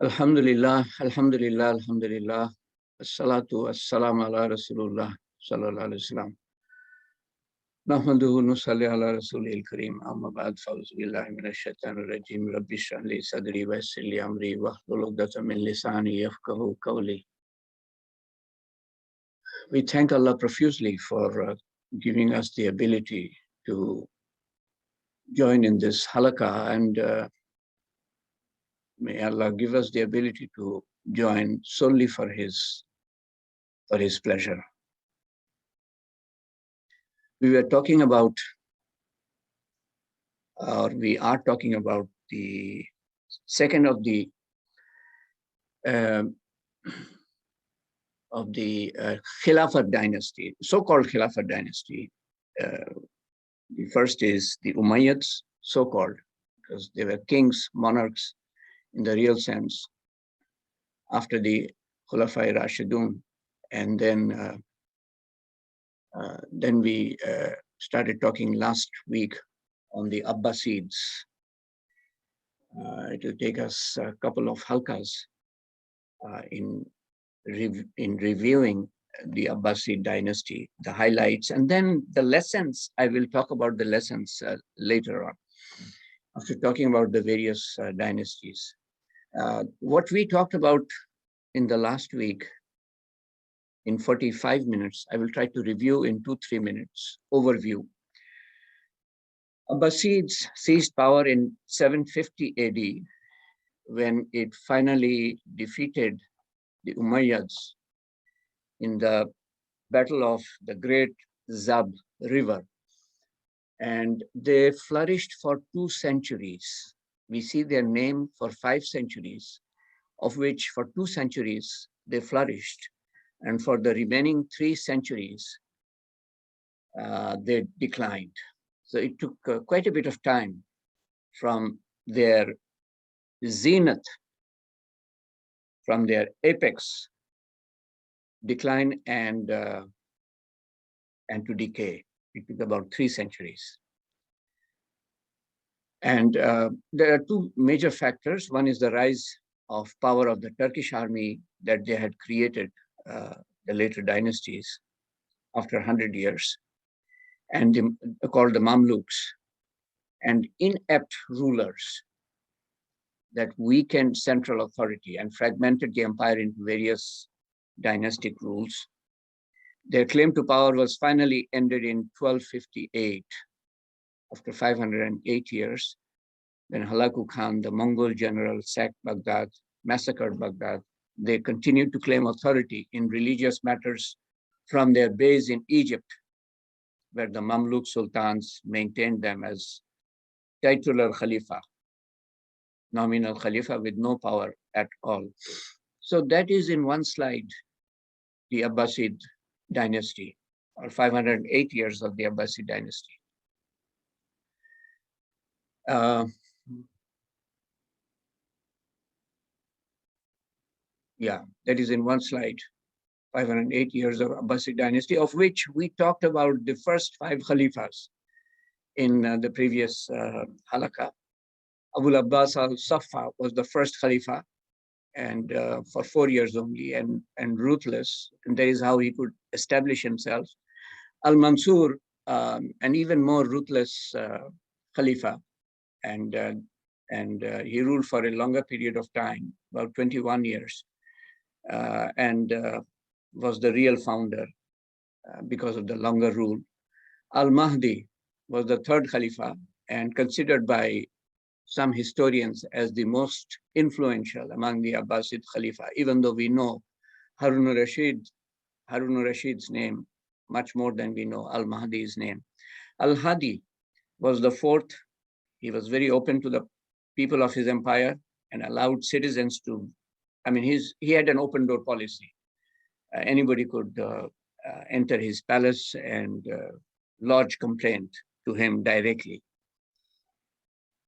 Alhamdulillah, Alhamdulillah, Alhamdulillah. Assalatu wassalamu ala Rasulullah sallallahu alaihi wasallam. Nahmaduhu nusalli ala Rasulil Kareem. Amma ba'd, fa'udhu billahi minash shaitanir rajim. Rabbi shrah li sadri wa yassir li amri wahlul 'uqdatam min lisani yafqahu qawli. We thank Allah profusely for giving us the ability to join in this halaqah, and may Allah give us the ability to join solely for His pleasure. We are talking about the second of the Khilafat dynasty, so-called Khilafat dynasty. The first is the Umayyads, so-called, because they were kings, monarchs in the real sense, after the Khulafai Rashidun, and then we started talking last week on the Abbasids. It will take us a couple of halkas in reviewing the Abbasid dynasty, the highlights, and then the lessons. I will talk about the lessons later on, after talking about the various dynasties. What we talked about in the last week, in 45 minutes, I will try to review in 2-3 minutes, overview. Abbasids seized power in 750 AD when it finally defeated the Umayyads in the Battle of the Great Zab River. And they flourished for 2 centuries. We see their name for 5 centuries, of which for 2 centuries they flourished. And for the remaining 3 centuries, they declined. So it took quite a bit of time from their zenith, from their apex decline and to decay. It took about 3 centuries. And there are 2 major factors. One is the rise of power of the Turkish army that they had created, the later dynasties, after 100 years, and called the Mamluks, and inept rulers that weakened central authority and fragmented the empire into various dynastic rules. Their claim to power was finally ended in 1258, after 508 years, when Halaku Khan, the Mongol general, sacked Baghdad, massacred Baghdad. They continued to claim authority in religious matters from their base in Egypt, where the Mamluk sultans maintained them as titular Khalifa, nominal Khalifa with no power at all. So that is in one slide, the Abbasid dynasty, or 508 years of the Abbasid dynasty. Yeah, that is in one slide, 508 years of Abbasid dynasty, of which we talked about the first 5 Khalifas in the previous halaqah. Abu Abbas al-Saffa was the first Khalifa, and for 4 years only, and ruthless. And that is how he could establish himself. Al-Mansur, an even more ruthless Khalifa, and he ruled for a longer period of time, about 21 years, and was the real founder because of the longer rule. Al-Mahdi was the 3rd Khalifa, and considered by some historians as the most influential among the Abbasid Khalifa, even though we know Harun al-Rashid's name much more than we know Al-Mahdi's name. Al-Hadi was the 4th. He was very open to the people of his empire and allowed citizens to, he had an open door policy. Anybody could enter his palace and lodge complaint to him directly.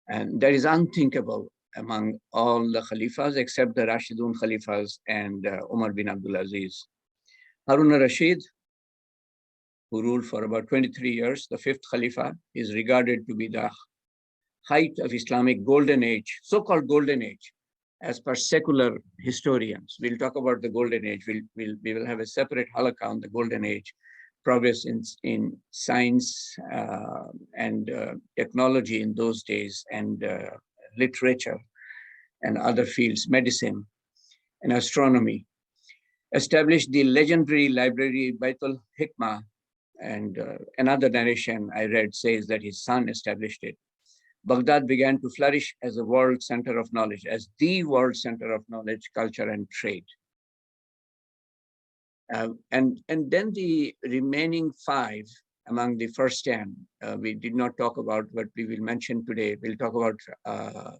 And that is unthinkable among all the Khalifas except the Rashidun Khalifas and Umar bin Abdul Aziz. Harun al-Rashid, who ruled for about 23 years, the 5th Khalifa, is regarded to be the height of Islamic golden age, so-called golden age, as per secular historians. We'll talk about the Golden Age. We will have a separate halakha on the Golden Age, progress in science and technology in those days, and literature and other fields, medicine and astronomy. Established the legendary library Baitul Hikmah, and another narration I read says that his son established it. Baghdad began to flourish as a world center of knowledge, as the world center of knowledge, culture, and trade. And then the remaining 5 among the first 10, we did not talk about, but we will mention today. We'll talk about,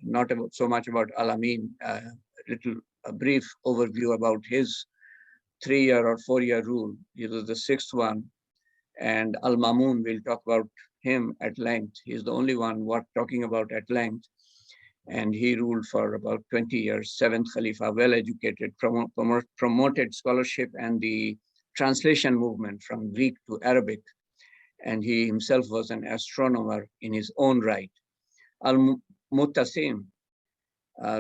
not about so much about Al-Amin, a brief overview about his 3-year or 4-year rule. He was the 6th one. And Al-Mamun, we'll talk about him at length. He's the only one worth talking about at length. And he ruled for about 20 years, 7th Khalifa, well-educated, promoted scholarship and the translation movement from Greek to Arabic. And he himself was an astronomer in his own right. Al-Muttasim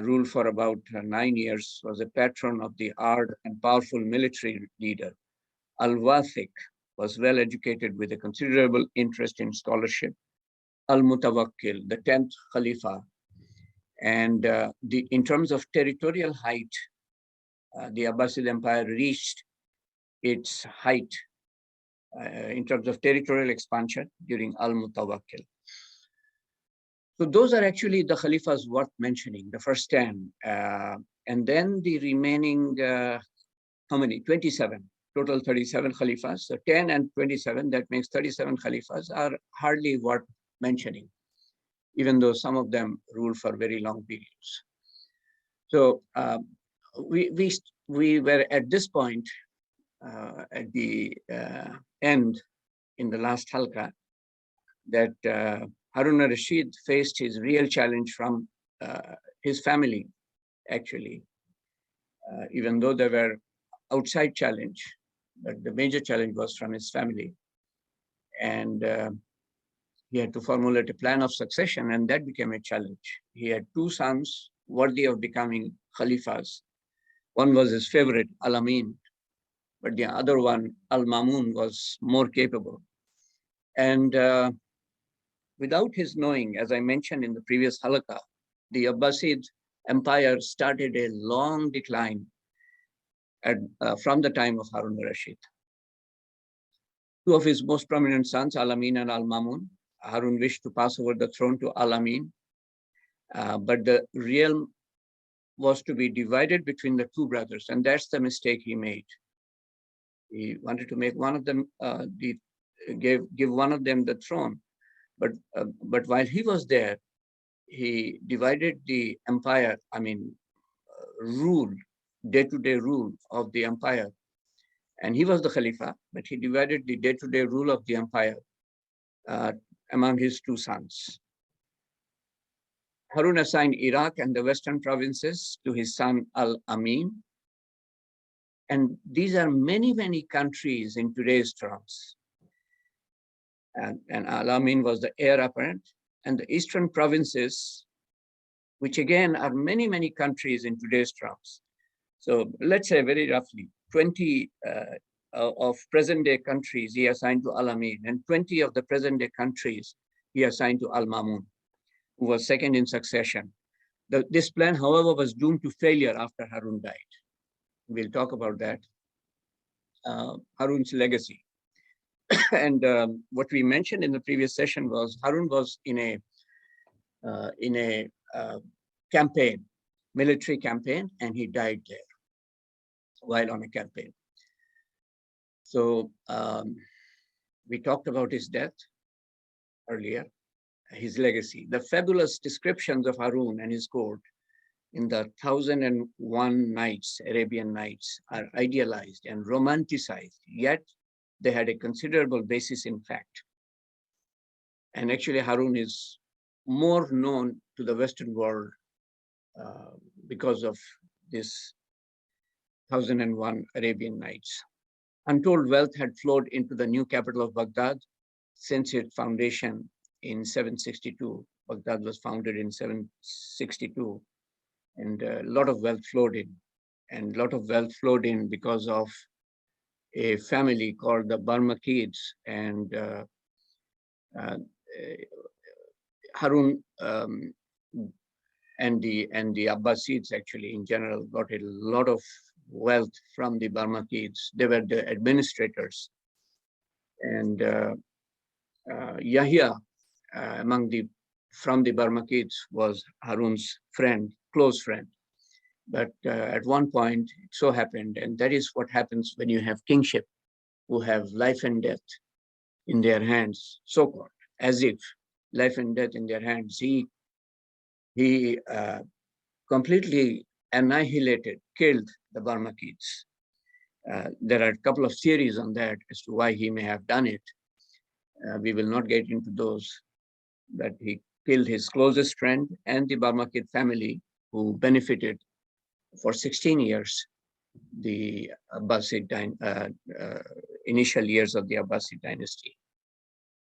ruled for about 9 years, was a patron of the art and powerful military leader. Al-Wathiq was well-educated with a considerable interest in scholarship. Al-Mutawakkil, the 10th Khalifa. And in terms of territorial height, the Abbasid Empire reached its height in terms of territorial expansion during Al-Mutawakkil. So those are actually the Khalifas worth mentioning, the first 10. And then the remaining, how many? 27. Total 37 Khalifas. So 10 and 27, that makes 37 Khalifas, are hardly worth mentioning, even though some of them ruled for very long periods. So we were at this point, at the end in the last halqa, that Harun al-Rashid faced his real challenge from his family, actually, even though there were outside challenge, but the major challenge was from his family. And he had to formulate a plan of succession, and that became a challenge. He had 2 sons worthy of becoming Khalifas. One was his favorite, Al-Amin, but the other one, Al-Mamun, was more capable. And without his knowing, as I mentioned in the previous halakha, the Abbasid Empire started a long decline from the time of Harun al-Rashid. 2 of his most prominent sons, Al-Amin and Al-Mamun, Harun wished to pass over the throne to Al-Amin, but the realm was to be divided between the 2 brothers, and that's the mistake he made. He wanted to make one of them, give one of them the throne, but while he was there, he divided the empire, rule, day-to-day rule of the empire. And he was the Khalifa, but he divided the day-to-day rule of the empire among his 2 sons. Harun assigned Iraq and the western provinces to his son Al-Amin. And these are many, many countries in today's terms. And Al-Amin was the heir apparent. And the eastern provinces, which again are many, many countries in today's terms. So let's say very roughly 20 of present-day countries he assigned to Al-Amin, and 20 of the present-day countries he assigned to Al-Mamun, who was second in succession. This plan, however, was doomed to failure after Harun died. We'll talk about that. Harun's legacy. And what we mentioned in the previous session was Harun was in a campaign, military campaign, and he died there while on a campaign. So we talked about his death earlier, his legacy. The fabulous descriptions of Harun and his court in the 1001 Nights, Arabian Nights, are idealized and romanticized, yet they had a considerable basis in fact. And actually Harun is more known to the Western world because of this 1001 Arabian Nights. Untold wealth had flowed into the new capital of Baghdad since its foundation in 762. Baghdad was founded in 762. and a lot of wealth flowed in. And a lot of wealth flowed in because of a family called the Barmakids, and uh, Harun and the Abbasids actually in general got a lot of wealth from the Barmakids. They were the administrators, and Yahya from the Barmakids was Harun's friend, close friend. But at one point, it so happened, and that is what happens when you have kingship, who have life and death in their hands, so-called, as if life and death in their hands. He completely annihilated, killed the Barmakids. There are a couple of theories on that as to why he may have done it. We will not get into those, but he killed his closest friend and the Barmakid family, who benefited for 16 years, the Abbasid initial years of the Abbasid dynasty.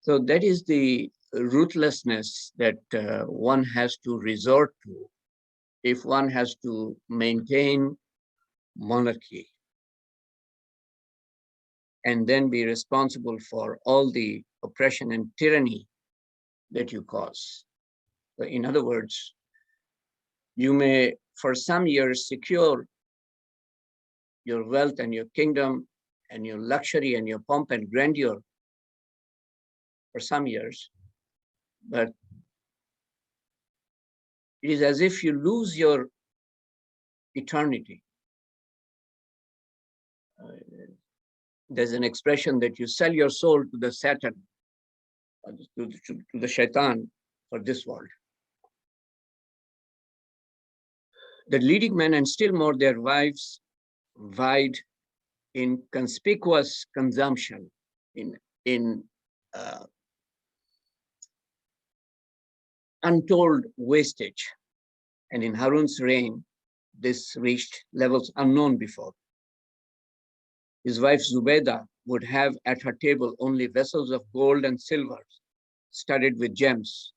So that is the ruthlessness that one has to resort to if one has to maintain monarchy and then be responsible for all the oppression and tyranny that you cause. So in other words, you may, for some years, secure your wealth and your kingdom and your luxury and your pomp and grandeur for some years, but it is as if you lose your eternity. There's an expression that you sell your soul to the Satan, to the shaitan for this world. The leading men, and still more their wives, vied in conspicuous consumption, in untold wastage. And in Harun's reign, this reached levels unknown before. His wife Zubaydah would have at her table only vessels of gold and silver, studded with gems.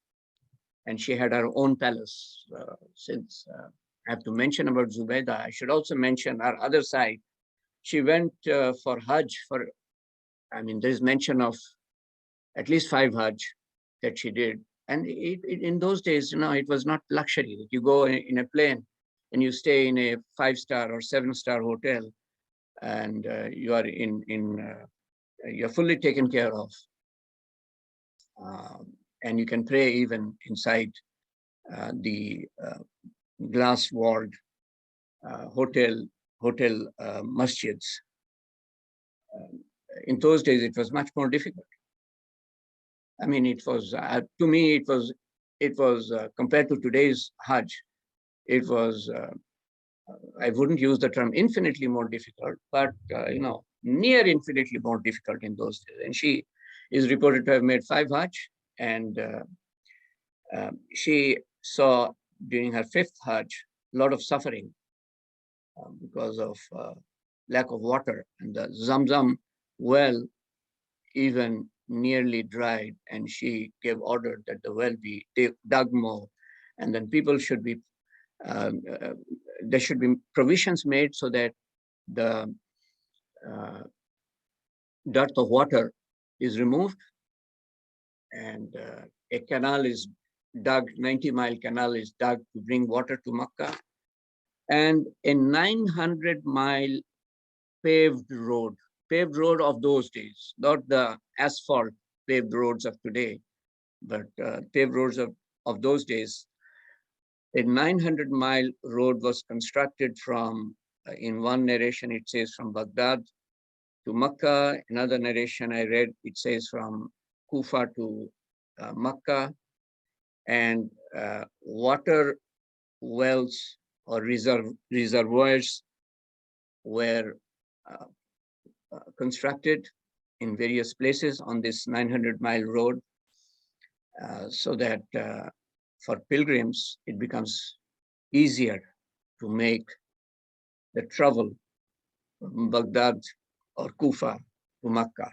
And she had her own palace. Since I have to mention about Zubaydah, I should also mention her other side. She went for Hajj there's mention of at least 5 Hajj that she did. And in those days, it was not luxury that you go in a plane and you stay in a 5-star or 7-star hotel, and you are you're fully taken care of, and you can pray even inside the glass-walled hotel masjids. In those days, it was much more difficult. It was to me, it was compared to today's Hajj, it was I wouldn't use the term infinitely more difficult, but near infinitely more difficult in those days. And she is reported to have made 5 Hajj, and she saw during her 5th Hajj a lot of suffering because of lack of water, and the Zamzam well even nearly dried, and she gave order that the well be dug more, and then people should be there should be provisions made so that the dearth of water is removed, and a canal is dug, 90-mile canal is dug to bring water to Makkah, and a 900-mile paved road of those days, not the asphalt paved roads of today, but paved roads of those days. A 900-mile road was constructed from, in one narration, it says from Baghdad to Makkah. Another narration I read, it says from Kufa to Makkah. And water wells or reservoirs were constructed in various places on this 900-mile road, so that for pilgrims, it becomes easier to make the travel from Baghdad or Kufa to Makkah.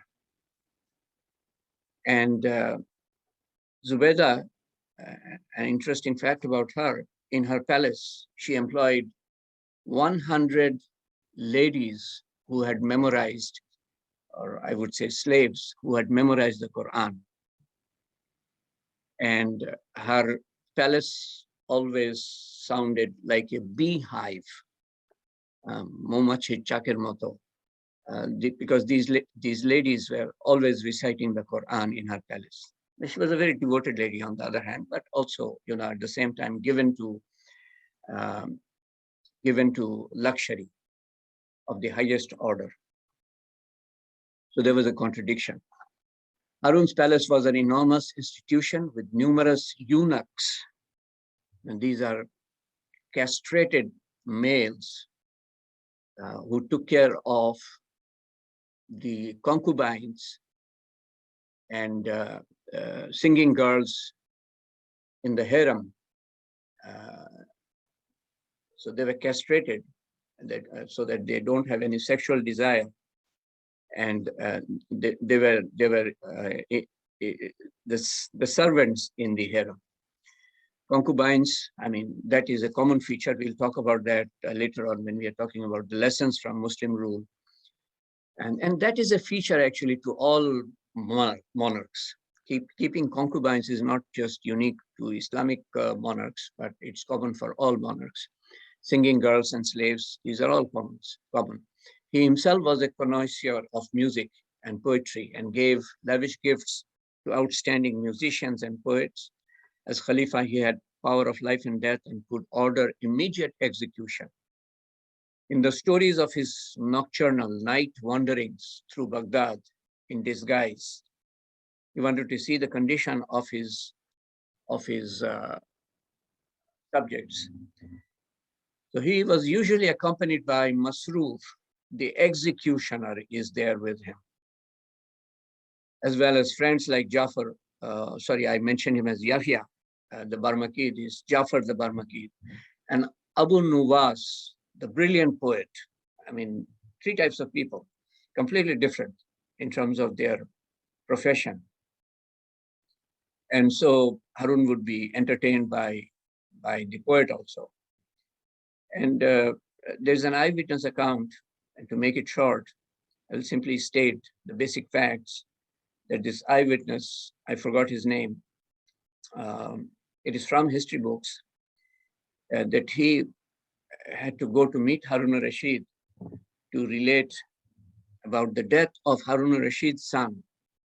And Zubaydah, an interesting fact about her in her palace, she employed 100 ladies who had memorized, or I would say slaves who had memorized the Quran. And her palace always sounded like a beehive, because these ladies were always reciting the Quran in her palace. She was a very devoted lady, on the other hand, but also, at the same time, given to luxury of the highest order. So there was a contradiction. Harun's palace was an enormous institution with numerous eunuchs, and these are castrated males who took care of the concubines and singing girls in the harem. So they were castrated so that they don't have any sexual desire, and they were the servants in the harem. Concubines, I mean, that is a common feature. We'll talk about that later on when we are talking about the lessons from Muslim rule. And that is a feature actually to all monarchs. Keeping concubines is not just unique to Islamic monarchs, but it's common for all monarchs. Singing girls and slaves, these are all common. He himself was a connoisseur of music and poetry and gave lavish gifts to outstanding musicians and poets. As Khalifa, he had power of life and death and could order immediate execution. In the stories of his nocturnal night wanderings through Baghdad in disguise, he wanted to see the condition of his subjects. So he was usually accompanied by Masruf, the executioner is there with him, as well as friends like Jafar. I mentioned him as Yahya, the Barmakid is Jafar the Barmakid, and Abu Nuwas, the brilliant poet. I mean, three types of people, completely different in terms of their profession. And so Harun would be entertained by the poet also. And there's an eyewitness account, and to make it short, I'll simply state the basic facts that this eyewitness, I forgot his name, it is from history books, that he had to go to meet Harun al-Rashid to relate about the death of Harun al-Rashid's son.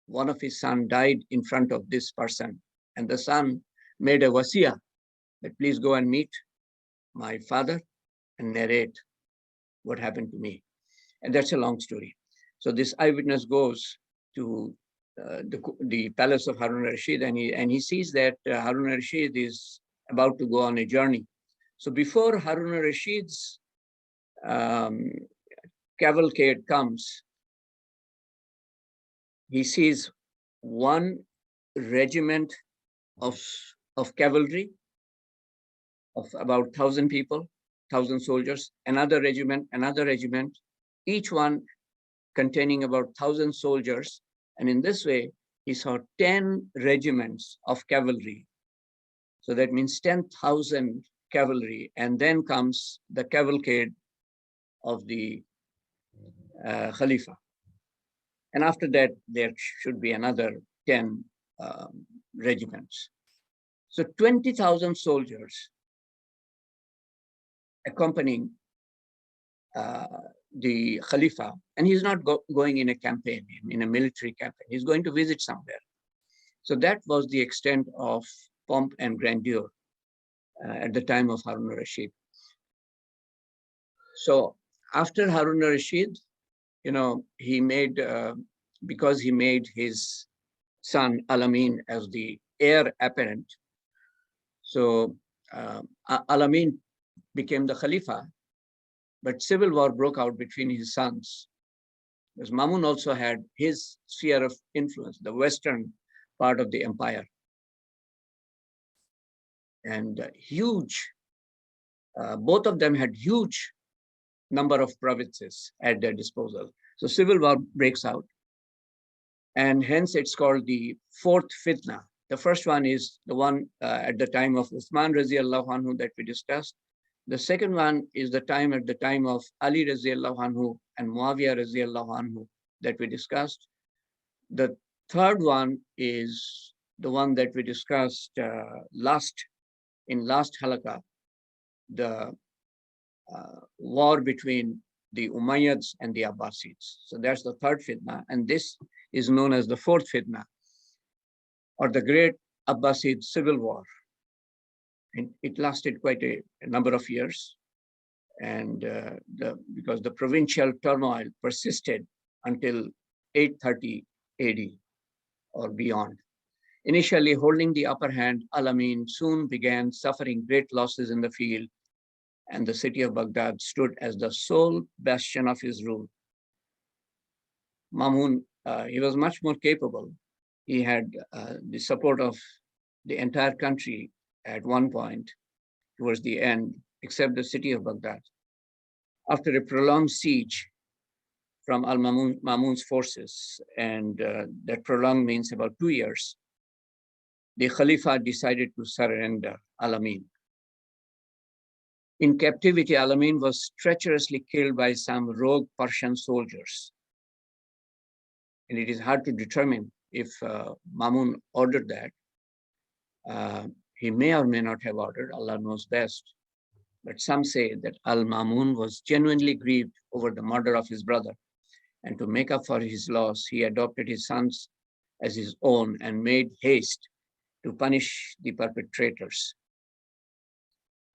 One of his sons died in front of this person, and the son made a wasiyah that please go and meet my father and narrate what happened to me. And that's a long story. So this eyewitness goes to the palace of Harun al-Rashid, and he sees that Harun al-Rashid is about to go on a journey. So before Harun al-Rashid's cavalcade comes, he sees one regiment of cavalry of about 1,000 people, 1,000 soldiers, another regiment, each one containing about 1,000 soldiers. And in this way, he saw 10 regiments of cavalry. So that means 10,000 cavalry. And then comes the cavalcade of the Khalifa. And after that, there should be another 10 regiments. So 20,000 soldiers accompanying the Khalifa, and he's not going in a campaign, in a military campaign. He's going to visit somewhere. So that was the extent of pomp and grandeur at the time of Harun al-Rashid. So after Harun al-Rashid, he made, because he made his son Al-Amin as the heir apparent. So Al-Amin became the Khalifa, but civil war broke out between his sons. Because Mamun also had his sphere of influence, the western part of the empire. And both of them had huge number of provinces at their disposal. So civil war breaks out. And hence it's called the fourth fitna, The first one is the one at the time of Uthman Raziallahu Anhu that we discussed. The second one is the time at the time of Ali Raziallahu Anhu and Muawiyah Raziallahu Anhu that we discussed. The third one is the one that we discussed last halaqah, the war between the Umayyads and the Abbasids. So that's the third fitna, and this is known as the fourth fitna, or the Great Abbasid Civil War. And it lasted quite a number of years, and because the provincial turmoil persisted until 830 AD or beyond. Initially holding the upper hand, Al-Amin soon began suffering great losses in the field, and the city of Baghdad stood as the sole bastion of his rule. Mamun, he was much more capable. He had the support of the entire country at one point towards the end, except the city of Baghdad. After a prolonged siege from Al-Mamun's forces, and that prolonged means about 2 years, the Khalifa decided to surrender Al-Amin. In captivity, Al-Amin was treacherously killed by some rogue Persian soldiers. And it is hard to determine if Mamun ordered that. He may or may not have ordered, Allah knows best. But some say that Al-Mamun was genuinely grieved over the murder of his brother. And to make up for his loss, he adopted his sons as his own and made haste to punish the perpetrators.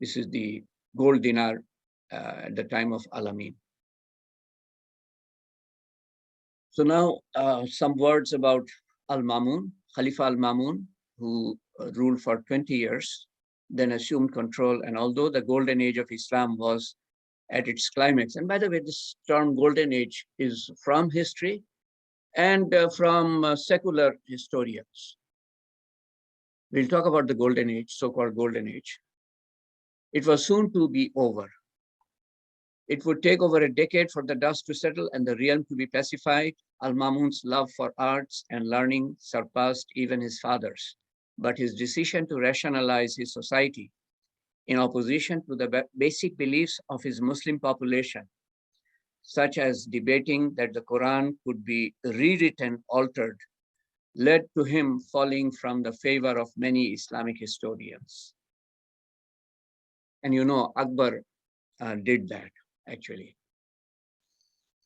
This is the gold dinar at the time of Al-Amin. So now some words about Al-Mamun, Khalifa Al-Mamun, who ruled for 20 years, then assumed control. And although the golden age of Islam was at its climax, and by the way, this term golden age is from history and from secular historians. We'll talk about the golden age, so-called golden age. It was soon to be over. It would take over a decade for the dust to settle and the realm to be pacified. Al-Mamun's love for arts and learning surpassed even his father's, but his decision to rationalize his society in opposition to the basic beliefs of his Muslim population, such as debating that the Quran could be rewritten, altered, led to him falling from the favor of many Islamic historians. And you know, Akbar did that, actually.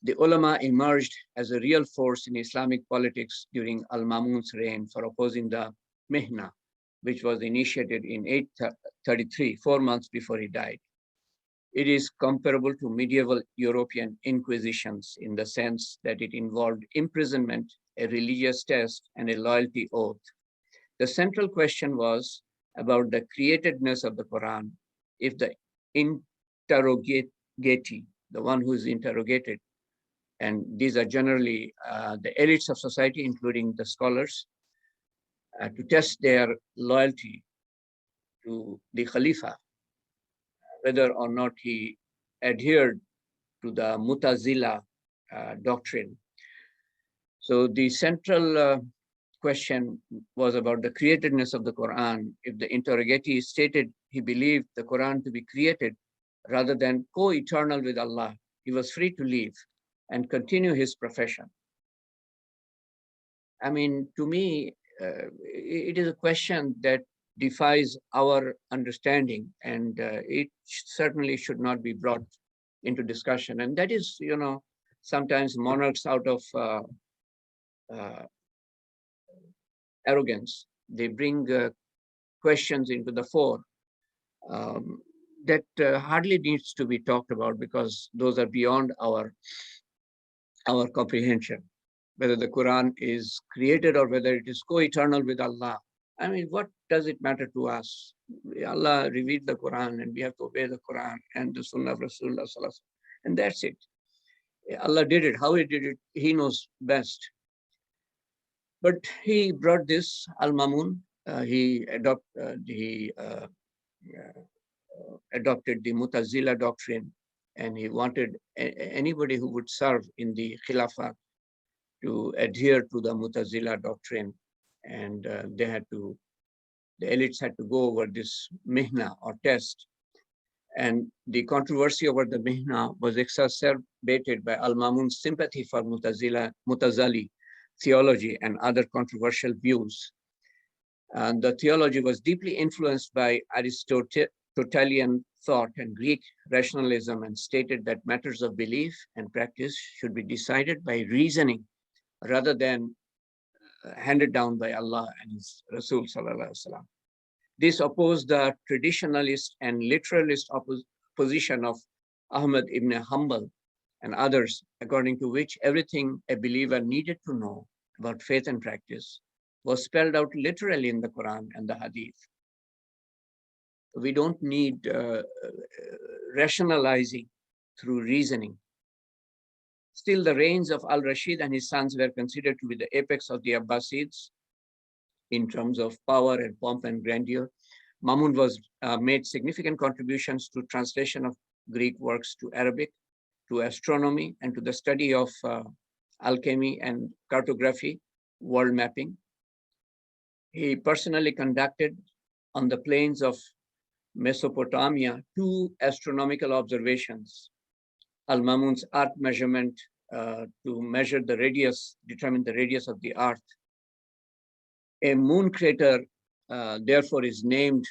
The ulama emerged as a real force in Islamic politics during Al-Mamun's reign for opposing the Mihna, which was initiated in 833, 4 months before he died. It is comparable to medieval European inquisitions in the sense that it involved imprisonment, a religious test, and a loyalty oath. The central question was about the createdness of the Quran. If the interrogatee, the one who is interrogated, and these are generally the elites of society, including the scholars, to test their loyalty to the Khalifa, whether or not he adhered to the Mutazila doctrine. So the central question was about the createdness of the Quran. If the interrogatee stated he believed the Quran to be created rather than co-eternal with Allah, he was free to leave and continue his profession. I mean, to me, it is a question that defies our understanding, and it certainly should not be brought into discussion. And that is, you know, sometimes monarchs, out of arrogance, they bring questions into the fore that hardly needs to be talked about, because those are beyond our comprehension. Whether the Quran is created or whether it is co-eternal with Allah, I mean, what does it matter to us? Allah revealed the Quran, and we have to obey the Quran and the Sunnah of Rasulullah Sallallahu Alaihi Wasallam, and that's it. Allah did it. How he did it, he knows best. But he brought this, Al-Mamun, he adopted the Mutazila doctrine, and he wanted anybody who would serve in the Khilafah to adhere to the Mutazila doctrine. and the elites had to go over this mihna or test. And the controversy over the mihna was exacerbated by Al-Mamun's sympathy for Mutazali theology and other controversial views. And the theology was deeply influenced by Aristotelian thought and Greek rationalism, and stated that matters of belief and practice should be decided by reasoning rather than handed down by Allah and His Rasul sallallahu alaihi wasallam. This opposed the traditionalist and literalist position of Ahmad ibn Hanbal and others, according to which everything a believer needed to know about faith and practice was spelled out literally in the Quran and the Hadith. We don't need rationalizing through reasoning. Still, the reigns of Al-Rashid and his sons were considered to be the apex of the Abbasids in terms of power and pomp and grandeur. Mamun was made significant contributions to translation of Greek works to Arabic, to astronomy, and to the study of alchemy and cartography, world mapping. He personally conducted on the plains of Mesopotamia 2 astronomical observations. Al-Mamun's art measurement to measure the radius, determine the radius of the Earth. A moon crater, therefore, is named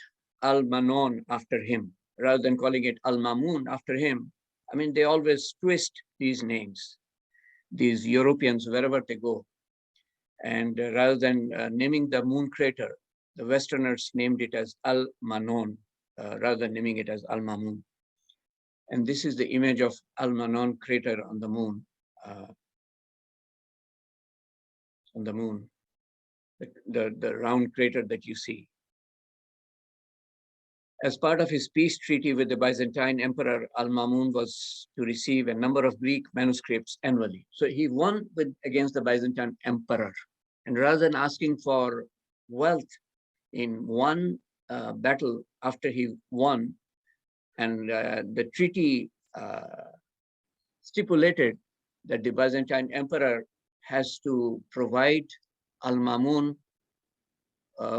Al-Manon after him, rather than calling it Al-Mamun after him. I mean, they always twist these names, these Europeans, wherever they go. And rather than naming the moon crater, the Westerners named it as Al-Manon, rather than naming it as Al-Mamun. And this is the image of Al-Manon crater on the moon. The round crater that you see. As part of his peace treaty with the Byzantine Emperor, Al-Mamun was to receive a number of Greek manuscripts annually. So he won against the Byzantine Emperor. And rather than asking for wealth in one battle after he won, and the treaty stipulated that the Byzantine Emperor has to provide Al-Mamun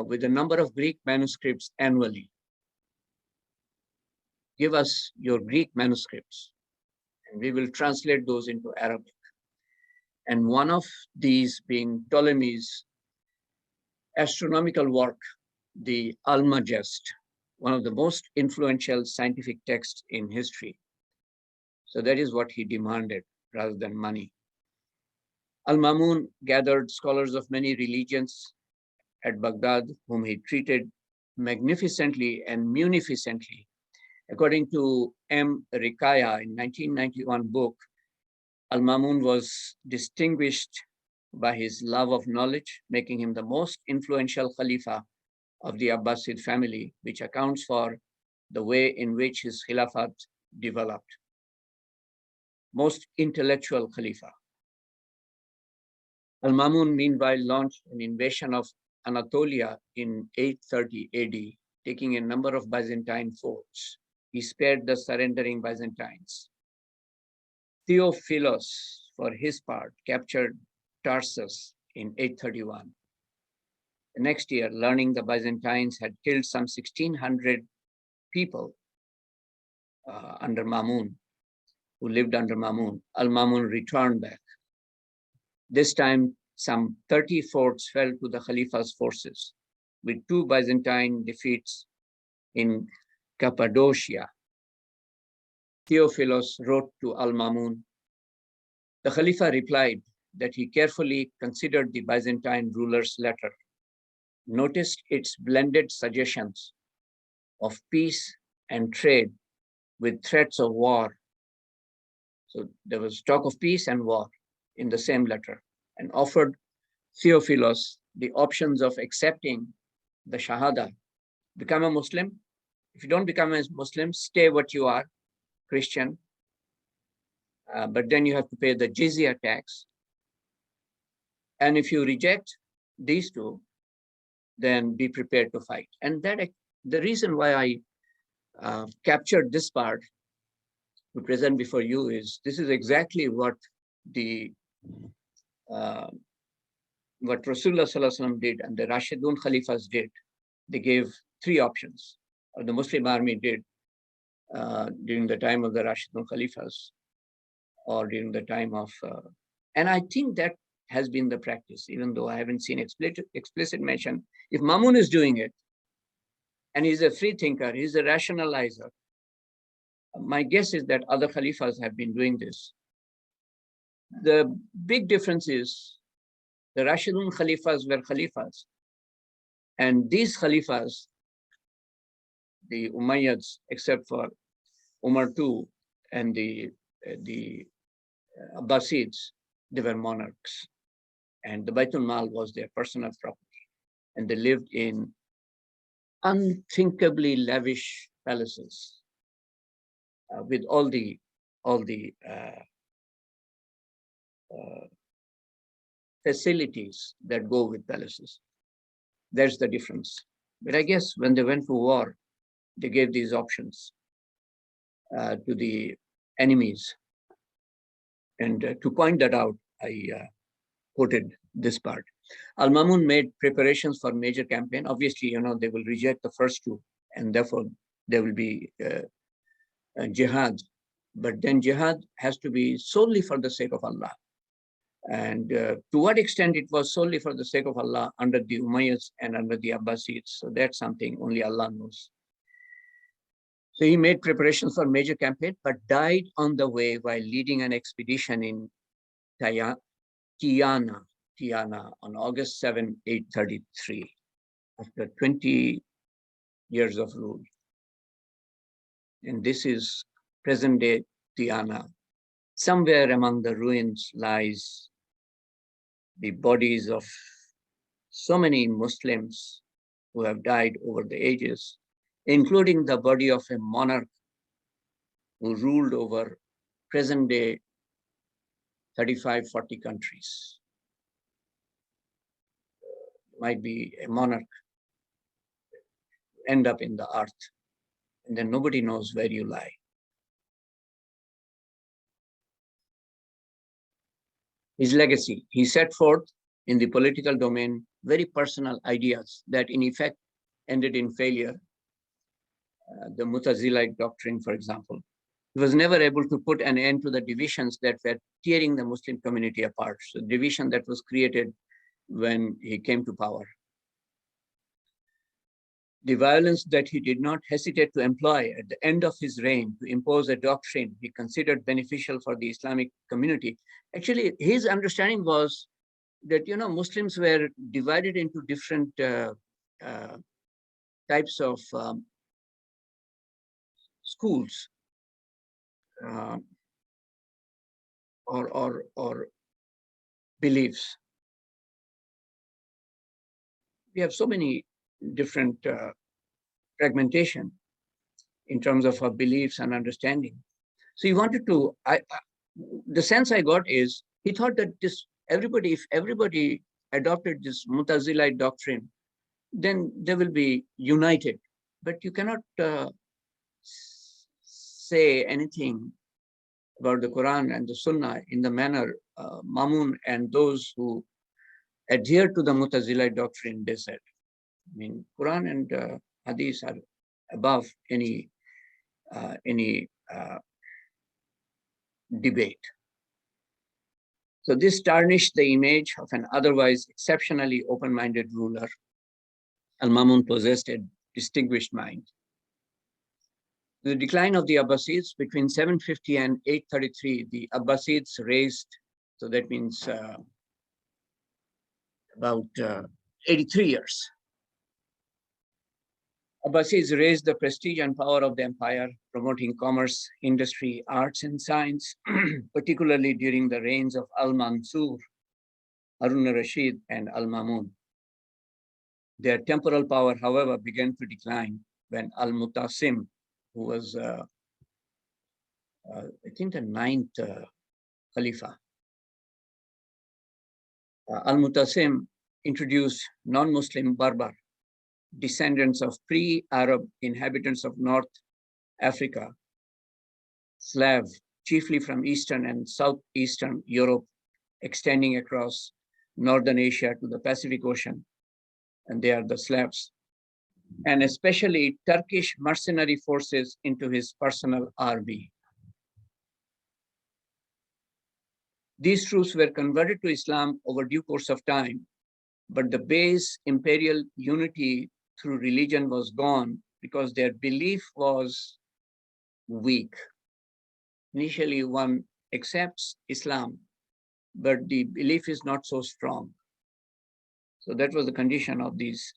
with a number of Greek manuscripts annually. Give us your Greek manuscripts, and we will translate those into Arabic. And one of these being Ptolemy's astronomical work, the Almagest, one of the most influential scientific texts in history. So that is what he demanded rather than money. Al-Mamun gathered scholars of many religions at Baghdad, whom he treated magnificently and munificently. According to M. Rikaya in 1991 book, Al-Mamun was distinguished by his love of knowledge, making him the most influential Khalifa of the Abbasid family, which accounts for the way in which his Khilafat developed. Most intellectual Khalifa. Al-Mamun, meanwhile, launched an invasion of Anatolia in 830 AD, taking a number of Byzantine forts. He spared the surrendering Byzantines. Theophilos, for his part, captured Tarsus in 831. The next year, learning the Byzantines had killed some 1,600 people under Mamun, who lived under Mamun, Al-Mamun returned back. This time, some 30 forts fell to the Khalifa's forces, with 2 Byzantine defeats in Cappadocia. Theophilos wrote to Al-Mamun. The Khalifa replied that he carefully considered the Byzantine ruler's letter, noticed its blended suggestions of peace and trade with threats of war. So there was talk of peace and war in the same letter, and offered Theophilos the options of accepting the Shahada, become a Muslim. If you don't become a Muslim, stay what you are, Christian, but then you have to pay the jizya tax. And if you reject these two, then be prepared to fight. And that the reason why I captured this part to present before you is this is exactly what the what Rasulullah Sallallahu Alaihi Wasallam did and the Rashidun Khalifas did, they gave three options, or the Muslim army did during the time of the Rashidun Khalifas, or during the time of, and I think that has been the practice, even though I haven't seen explicit mention. If Mamun is doing it, and he's a free thinker, he's a rationalizer, my guess is that other Khalifas have been doing this. The big difference is the Rashidun Khalifas were Khalifas, and these Khalifas, the Umayyads, except for Umar II and the Abbasids, they were monarchs, and the Baitul Mal was their personal property, and they lived in unthinkably lavish palaces with all the facilities that go with palaces. There's the difference. But I guess when they went to war, they gave these options to the enemies. And to point that out, I quoted this part. Al-Mamun made preparations for major campaign. Obviously, they will reject the first two, and therefore there will be jihad. But then jihad has to be solely for the sake of Allah. And to what extent it was solely for the sake of Allah under the Umayyads and under the Abbasids, so that's something only Allah knows. So he made preparations for major campaign, but died on the way while leading an expedition in Tiana on August 7, 833, after 20 years of rule. And this is present-day Tiana. Somewhere among the ruins lies the bodies of so many Muslims who have died over the ages, including the body of a monarch who ruled over present-day 35, 40 countries. Might be a monarch, end up in the earth, and then nobody knows where you lie. His legacy: he set forth in the political domain very personal ideas that in effect ended in failure. The Mutazilite doctrine, for example. He was never able to put an end to the divisions that were tearing the Muslim community apart. So division that was created when he came to power. The violence that he did not hesitate to employ at the end of his reign to impose a doctrine he considered beneficial for the Islamic community. Actually, his understanding was that, Muslims were divided into different types of schools or beliefs. We have so many different fragmentation in terms of our beliefs and understanding. So he wanted to, the sense I got is, he thought that if everybody adopted this Mutazilite doctrine, then they will be united. But you cannot say anything about the Quran and the Sunnah in the manner Mamun and those who adhere to the Mutazilite doctrine, they said. I mean, Quran and Hadith are above any debate. So this tarnished the image of an otherwise exceptionally open-minded ruler. Al-Mamun possessed a distinguished mind. The decline of the Abbasids between 750 and 833, the Abbasids raised, so that means about 83 years. Abbasids raised the prestige and power of the empire, promoting commerce, industry, arts, and science, particularly during the reigns of Al-Mansur, Harun al-Rashid, and Al-Mamun. Their temporal power, however, began to decline when Al-Mutasim, who was, I think, the 9th Khalifa, Al-Mutasim introduced non-Muslim Berber, descendants of pre-Arab inhabitants of North Africa, Slav, chiefly from Eastern and Southeastern Europe, extending across Northern Asia to the Pacific Ocean, and they are the Slavs, and especially Turkish mercenary forces into his personal army. These troops were converted to Islam over due course of time, but the base imperial unity through religion was gone because their belief was weak. Initially, one accepts Islam, but the belief is not so strong. So that was the condition of these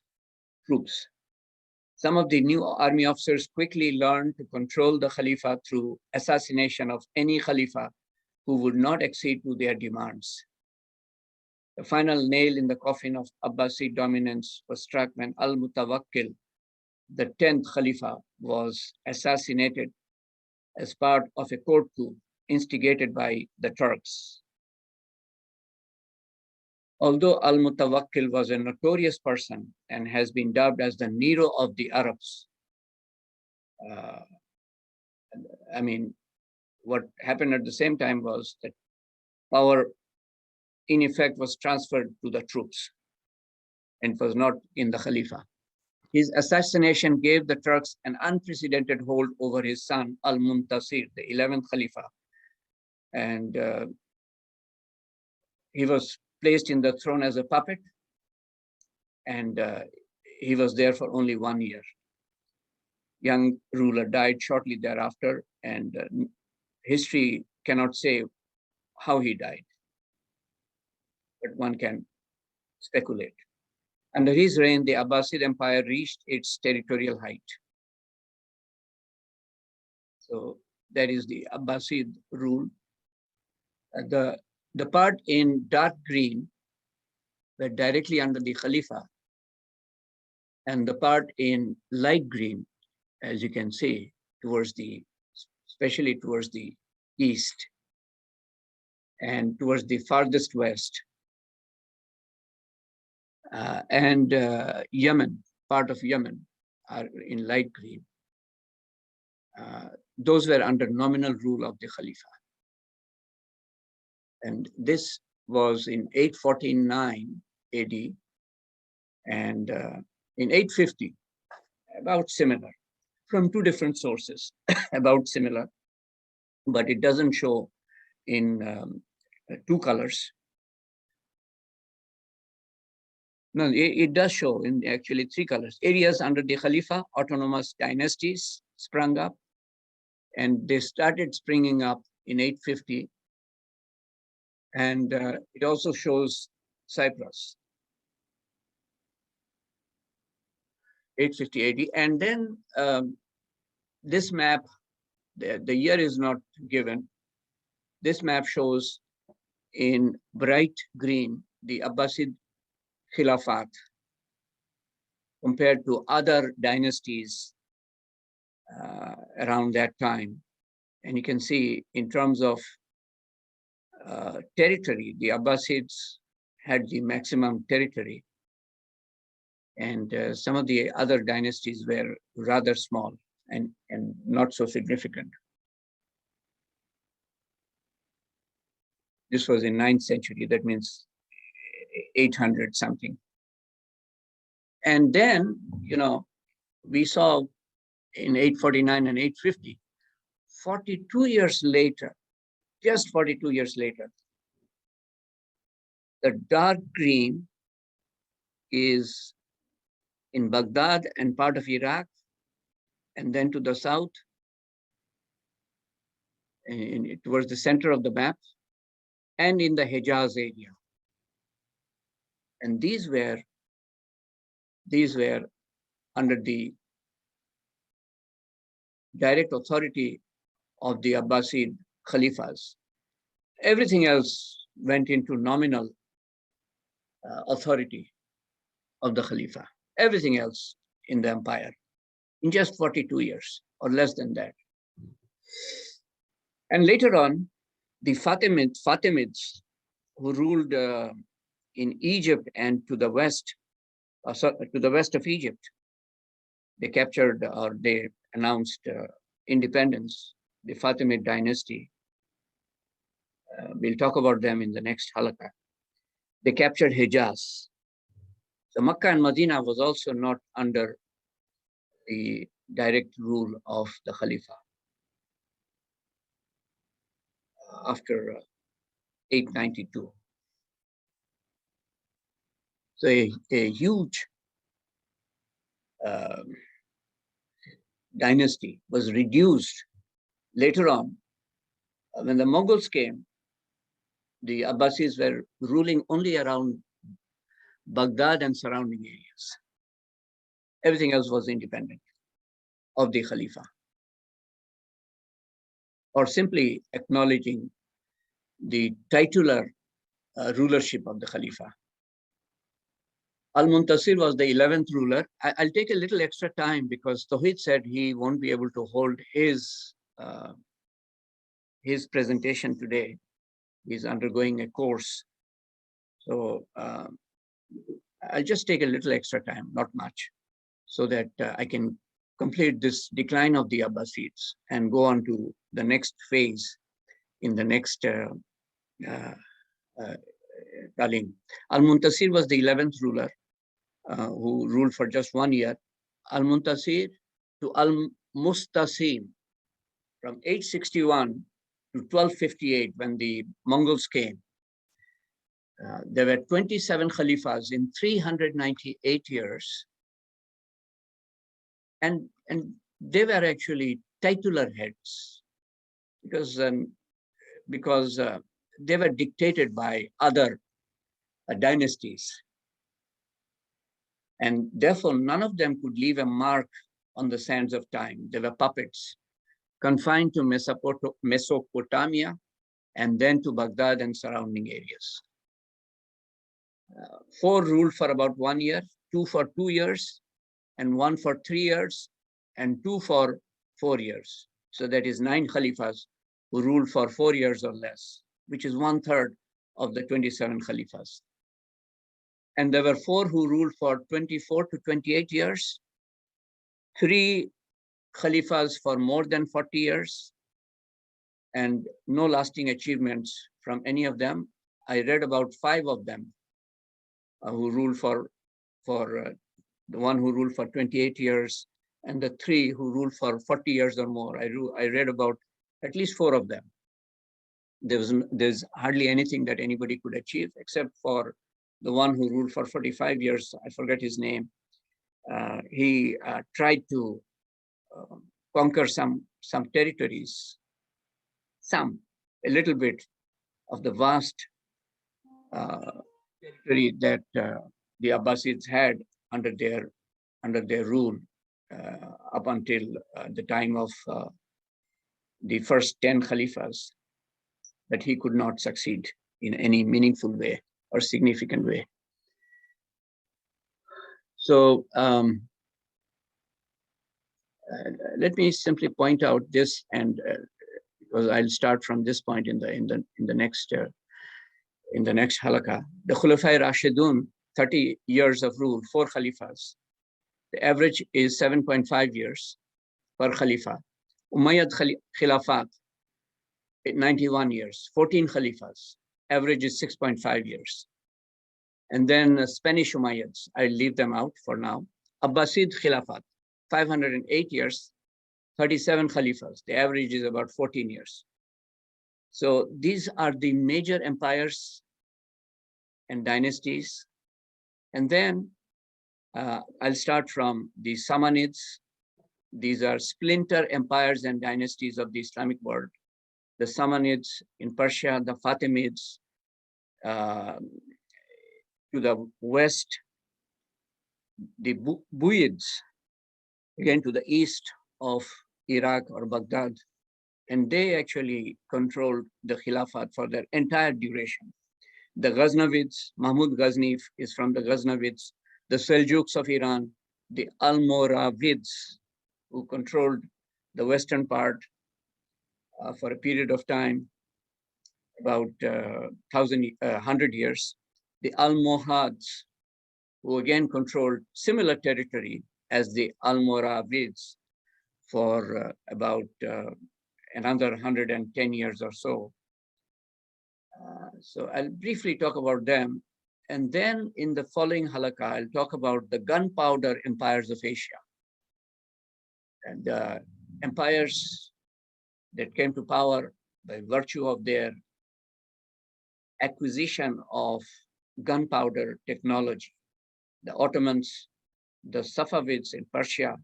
troops. Some of the new army officers quickly learned to control the Khalifa through assassination of any Khalifa who would not accede to their demands. The final nail in the coffin of Abbasid dominance was struck when Al-Mutawakkil, the 10th Khalifa, was assassinated as part of a court coup instigated by the Turks. Although Al-Mutawakkil was a notorious person and has been dubbed as the Nero of the Arabs, I mean, what happened at the same time was that power, in effect, was transferred to the troops and was not in the Khalifa. His assassination gave the Turks an unprecedented hold over his son, Al-Muntasir, the 11th Khalifa. And he was placed in the throne as a puppet, and he was there for only 1 year. Young ruler died shortly thereafter, and history cannot say how he died, but one can speculate. Under his reign, the Abbasid Empire reached its territorial height. So that is the Abbasid rule. The part in dark green were directly under the Khalifa, and the part in light green, as you can see, especially towards the east and towards the farthest west, and Yemen, part of Yemen, are in light green. Those were under nominal rule of the Khalifa. And this was in 849 AD, and in 850, about similar, from two different sources, about similar, but it doesn't show in two colors. No, it does show in actually three colors. Areas under the Khalifa, autonomous dynasties sprung up, and they started springing up in 850. And it also shows Cyprus, 850 AD. And then this map, the year is not given. This map shows in bright green the Abbasid Khilafat compared to other dynasties around that time. And you can see in terms of territory, the Abbasids had the maximum territory, and some of the other dynasties were rather small and not so significant. This was in 9th century, that means 800 something. And then, we saw in 849 and 850, 42 years later, just 42 years later, the dark green is in Baghdad and part of Iraq, and then to the south, and towards the center of the map, and in the Hejaz area. And these were under the direct authority of the Abbasid Khalifas. Everything else went into nominal authority of the Khalifa. Everything else in the empire in just 42 years or less than that. And later on, the Fatimids who ruled in Egypt and to the west of Egypt, they captured or they announced independence, the Fatimid dynasty. We'll talk about them in the next halakha. They captured Hijaz. So Makkah and Medina was also not under the direct rule of the Khalifa after 892. So a huge dynasty was reduced later on. When the Mongols came, the Abbasids were ruling only around Baghdad and surrounding areas. Everything else was independent of the Khalifa, or simply acknowledging the titular rulership of the Khalifa. Al-Muntasir was the 11th ruler. I'll take a little extra time because Tawhid said he won't be able to hold his presentation today. He's undergoing a course. So I'll just take a little extra time, not much, so that I can complete this decline of the Abbasids and go on to the next phase in the next Talim. Al-Muntasir was the 11th ruler who ruled for just 1 year. Al-Muntasir to Al-Mustasim, from 861 to 1258, when the Mongols came, there were 27 Khalifas in 398 years. And they were actually titular heads because they were dictated by other dynasties. And therefore, none of them could leave a mark on the sands of time. They were puppets, confined to Mesopotamia and then to Baghdad and surrounding areas. 4 ruled for about 1 year, 2 for 2 years, and 1 for 3 years, and 2 for 4 years. So that is 9 Khalifas who ruled for 4 years or less, which is 1/3 of the 27 Khalifas. And there were 4 who ruled for 24 to 28 years, 3 Khalifas for more than 40 years, and no lasting achievements from any of them. I read about 5 of them who ruled for the one who ruled for 28 years, and the 3 who ruled for 40 years or more. I read about at least 4 of them. There's hardly anything that anybody could achieve, except for the one who ruled for 45 years. I forget his name. He tried to conquer some territories, a little bit of the vast territory that the Abbasids had under their rule up until the time of the first 10 Khalifas, but he could not succeed in any meaningful way or significant way. So let me simply point out this, and because I'll start from this point in the next halaqah. The Khulafai Rashidun, 30 years of rule, 4 Khalifas. The average is 7.5 years per Khalifa. Umayyad Khilafat, 91 years, 14 Khalifas. Average is 6.5 years. And then Spanish Umayyads, I leave them out for now. Abbasid Khilafat, 508 years, 37 Khalifas. The average is about 14 years. So these are the major empires and dynasties. And then I'll start from the Samanids. These are splinter empires and dynasties of the Islamic world. The Samanids in Persia, the Fatimids to the west, the Buyids, again to the east of Iraq or Baghdad. And they actually controlled the Khilafat for their entire duration. The Ghaznavids, Mahmud Ghazni is from the Ghaznavids, the Seljuks of Iran, the Almoravids, who controlled the western part for a period of time, about 100 years. The Almohads, who again controlled similar territory as the Almoravids for about another 110 years or so. So I'll briefly talk about them. And then in the following halakha, I'll talk about the gunpowder empires of Asia. And the empires that came to power by virtue of their acquisition of gunpowder technology. The Ottomans, the Safavids in Persia,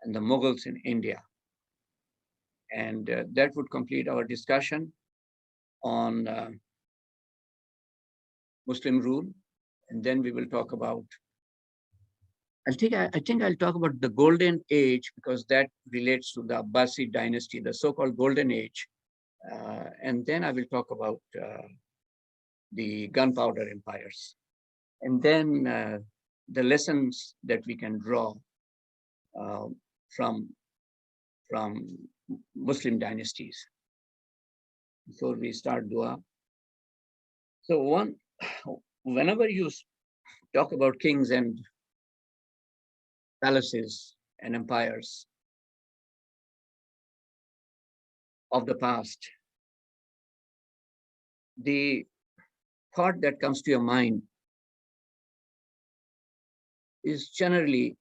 and the Mughals in India. And that would complete our discussion on Muslim rule. And then we will talk about, I think I'll talk about the golden age, because that relates to the Abbasid dynasty, the so-called golden age. And then I will talk about the gunpowder empires. And then the lessons that we can draw from Muslim dynasties. Before we start dua. So whenever you talk about kings and palaces and empires of the past, the thought that comes to your mind is generally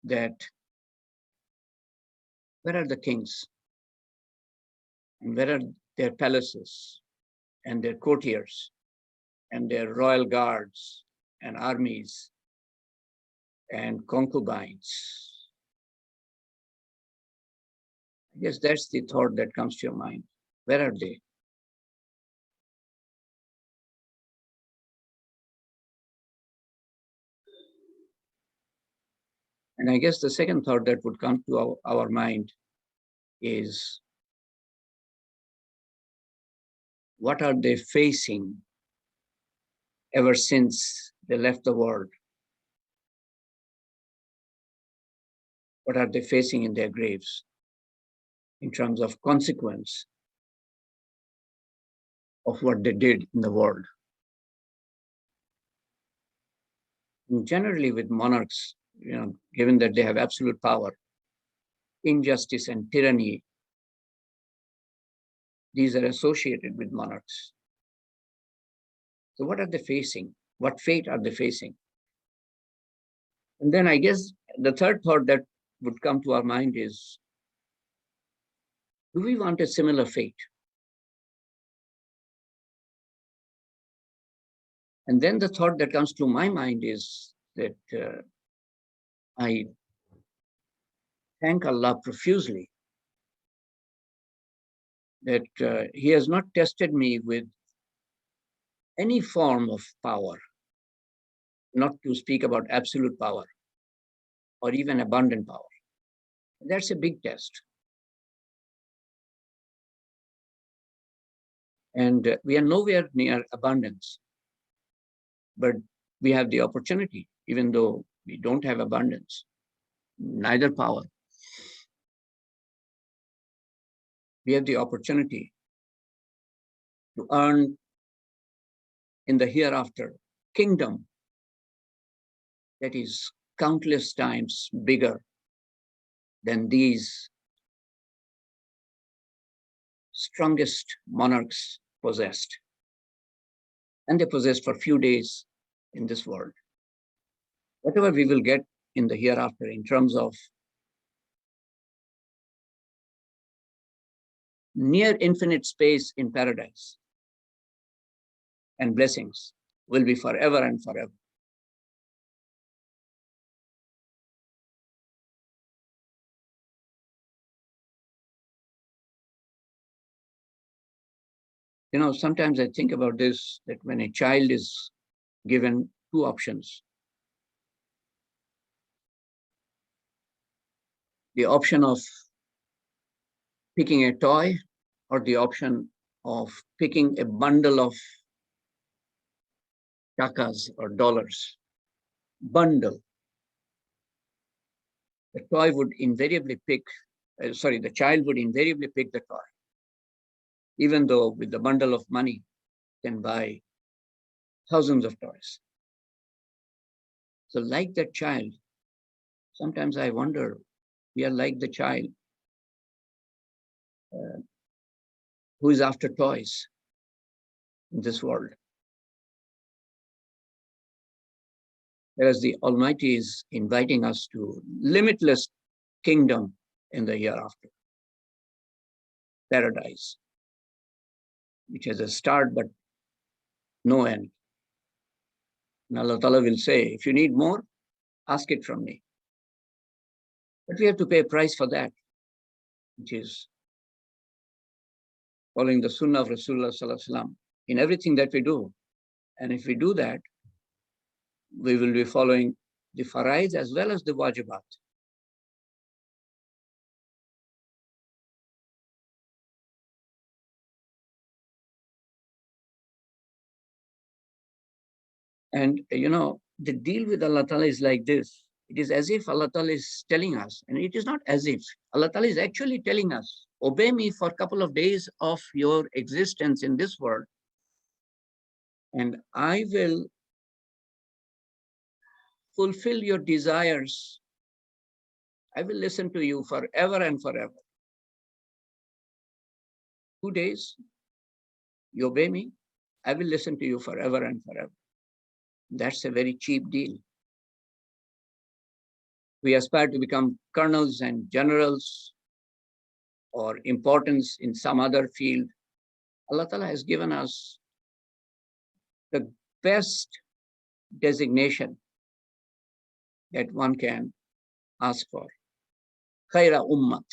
that where are the kings and where are their palaces and their courtiers and their royal guards and armies and concubines? I guess that's the thought that comes to your mind. Where are they? And I guess the second thought that would come to our mind is, what are they facing ever since they left the world? What are they facing in their graves in terms of consequence of what they did in the world? And generally with monarchs, given that they have absolute power, injustice and tyranny, these are associated with monarchs. So what are they facing? What fate are they facing? And then I guess the third thought that would come to our mind is, do we want a similar fate? And then the thought that comes to my mind is that I thank Allah profusely that He has not tested me with any form of power, not to speak about absolute power or even abundant power. That's a big test. And we are nowhere near abundance, but we have the opportunity, even though we don't have abundance, neither power. We have the opportunity to earn in the hereafter kingdom that is countless times bigger than these strongest monarchs possessed. And they possessed for a few days in this world. Whatever we will get in the hereafter in terms of near infinite space in paradise and blessings will be forever and forever. Sometimes I think about this, that when a child is given two options, the option of picking a toy or the option of picking a bundle of takas or dollars, bundle, the child would invariably pick the toy, even though with the bundle of money can buy thousands of toys. So like that child, sometimes I wonder, we are like the child who is after toys in this world. Whereas the Almighty is inviting us to limitless kingdom in the hereafter. Paradise, which has a start but no end. And Allah Ta'ala will say, if you need more, ask it from me. But we have to pay a price for that, which is following the Sunnah of Rasulullah Sallallahu Alaihi Wasallam in everything that we do. And if we do that, we will be following the faraids as well as the wajibat. And the deal with Allah Ta'ala is like this. It is as if Allah Ta'ala is telling us, and it is not as if. Allah Ta'ala is actually telling us, obey me for a couple of days of your existence in this world, and I will fulfill your desires. I will listen to you forever and forever. 2 days, you obey me, I will listen to you forever and forever. That's a very cheap deal. We aspire to become colonels and generals or importance in some other field. Allah Ta'ala has given us the best designation that one can ask for. Khaira ummat.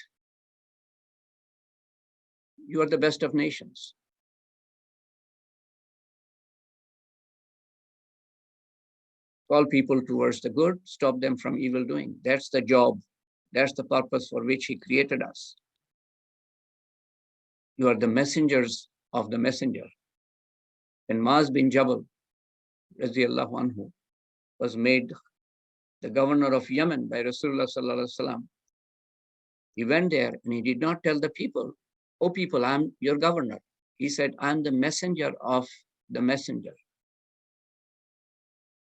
You are the best of nations. Call people towards the good, stop them from evil doing. That's the job. That's the purpose for which He created us. You are the messengers of the messenger. When Maaz bin Jabal, radiallahu anhu, was made the governor of Yemen by Rasulullah Sallallahu Alaihi Wasallam, he went there and he did not tell the people, oh people, I'm your governor. He said, I'm the messenger of the messenger.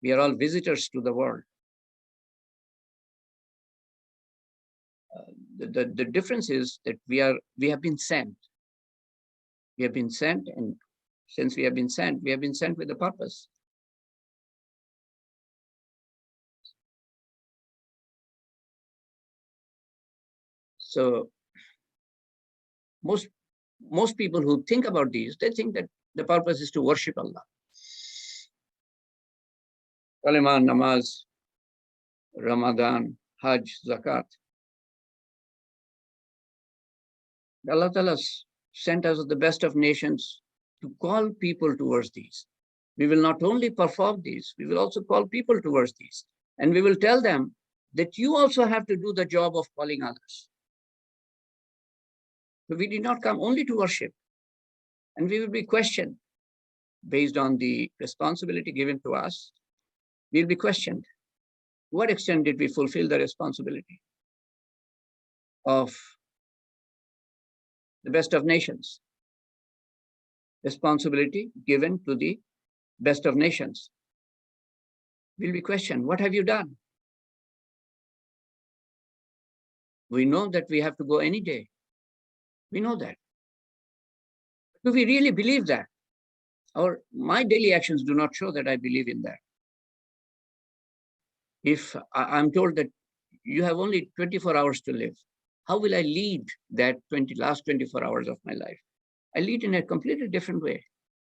We are all visitors to the world. The difference is that we have been sent. We have been sent, and since we have been sent with a purpose. So most people who think about these, they think that the purpose is to worship Allah. Kalima, namaz, Ramadan, Hajj, Zakat. Allah Ta'ala sent us the best of nations to call people towards these. We will not only perform these, we will also call people towards these. And we will tell them that you also have to do the job of calling others. So we did not come only to worship. And we will be questioned based on the responsibility given to us. We'll be questioned. To what extent did we fulfill the responsibility of the best of nations? Responsibility given to the best of nations. We'll be questioned. What have you done? We know that we have to go any day. We know that. Do we really believe that? My daily actions do not show that I believe in that. If I'm told that you have only 24 hours to live, how will I lead that last 24 hours of my life? I lead in a completely different way.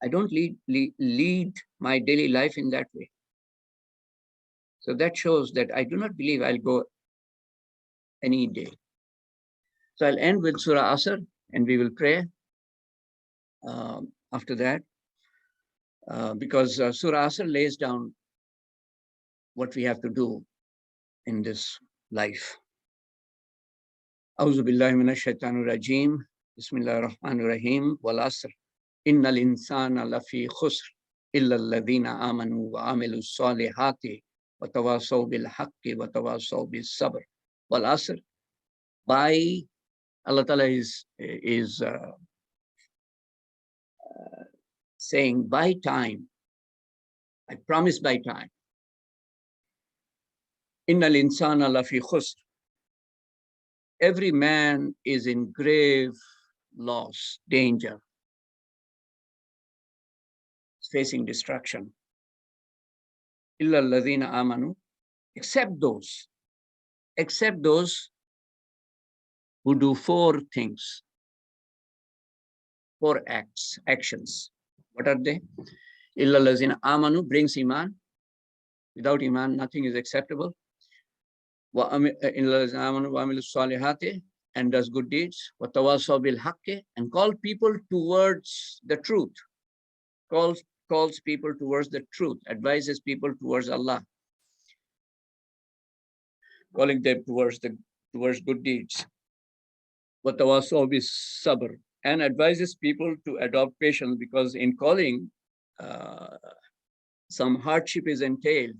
I don't lead my daily life in that way. So that shows that I do not believe I'll go any day. So I'll end with Surah Asr, and we will pray after that, because Surah Asr lays down what we have to do in this life. A'udhu billahi minash shaitanir rajim. Bismillahir rahmanir rahim. Wal asr. Innal insana lafi khusr illa alladhina amanu wa amilus salihati wa tawasaw bil haqqi wa tawasaw bis sabr. Wal asr. By Allah Ta'ala is saying, by time, I promise by time. Innal insana lafi khusr. Every man is in grave loss, danger, facing destruction. إِلَّا الَّذِينَ آمَنُوا, except those who do four things, four actions. What are they? إِلَّا الَّذِينَ آمَنُوا brings iman. Without iman, nothing is acceptable. وَإِلَّا الَّذِينَ آمَنُوا وَعَمِلُوا الصَّالِحَاتِ, and does good deeds. وَتَوَاصَوْا بِالْحَقِّ, and call people towards the truth. Calls people towards the truth, advises people towards Allah, calling them towards good deeds. وَتَوَاصَوْا بِالصَّبْرِ, and advises people to adopt patience, because in calling, some hardship is entailed.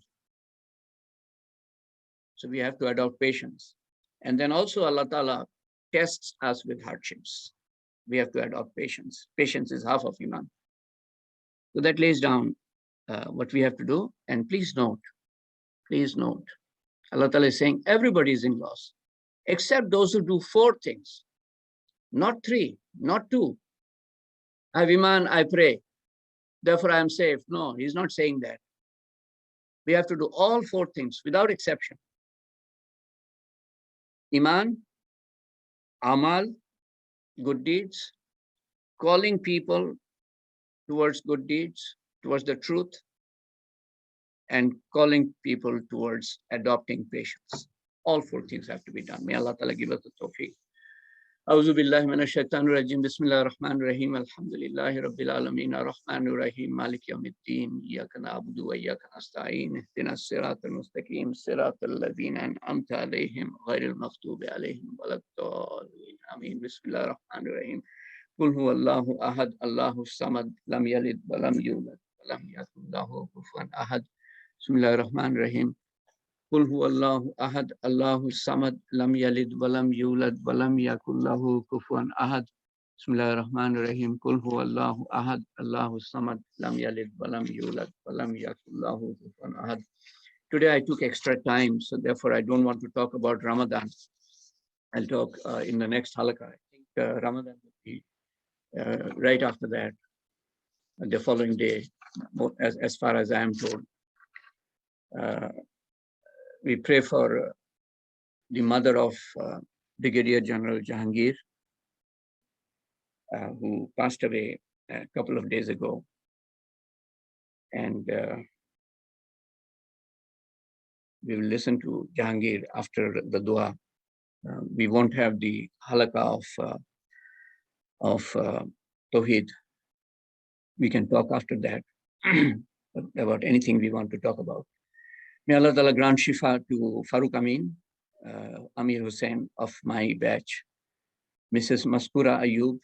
So we have to adopt patience. And then also Allah Ta'ala tests us with hardships. We have to adopt patience. Patience is half of iman. So that lays down what we have to do. And please note, Allah Ta'ala is saying everybody is in loss, except those who do four things, not three, not two. I have iman, I pray, therefore I am safe. No, he's not saying that. We have to do all four things without exception. Iman, amal, good deeds, calling people towards good deeds, towards the truth, and calling people towards adopting patience. All four things have to be done. May Allah Ta'ala give us the tawfiq. أعوذ بالله من الشيطان الرجيم بسم الله الرحمن الرحيم الحمد لله رب العالمين الرحمن الرحيم مالك يوم الدين إياك نعبد وإياك نستعين اهدنا الصراط المستقيم صراط الذين أنعمت عليهم غير المغضوب عليهم ولا الضالين آمين بسم الله الرحمن الرحيم قل هو الله أحد الله الصمد لم يلد ولم يولد ولم يكن له كفوا أحد بسم الله الرحمن الرحيم قل هو الله أحد الله الصمد لم يلد ولم يولد ولم يكن له كفوا أحد بسم الله الرحمن الرحيم قل هو الله أحد الله الصمد لم يلد ولم يولد ولم يكن له كفوا أحد. Today I took extra time, so therefore I don't want to talk about Ramadan. I'll talk in the next halaqah. I think Ramadan will be right after that, the following day, as far as I am told. We pray for the mother of Brigadier General Jahangir, who passed away a couple of days ago. And we will listen to Jahangir after the dua. We won't have the halaqah of Tawheed. We can talk after that about anything we want to talk about. May Allah Ta'ala grant shifa to Farooq Amin, Amir Hussain of my batch, Mrs. Maskura Ayub.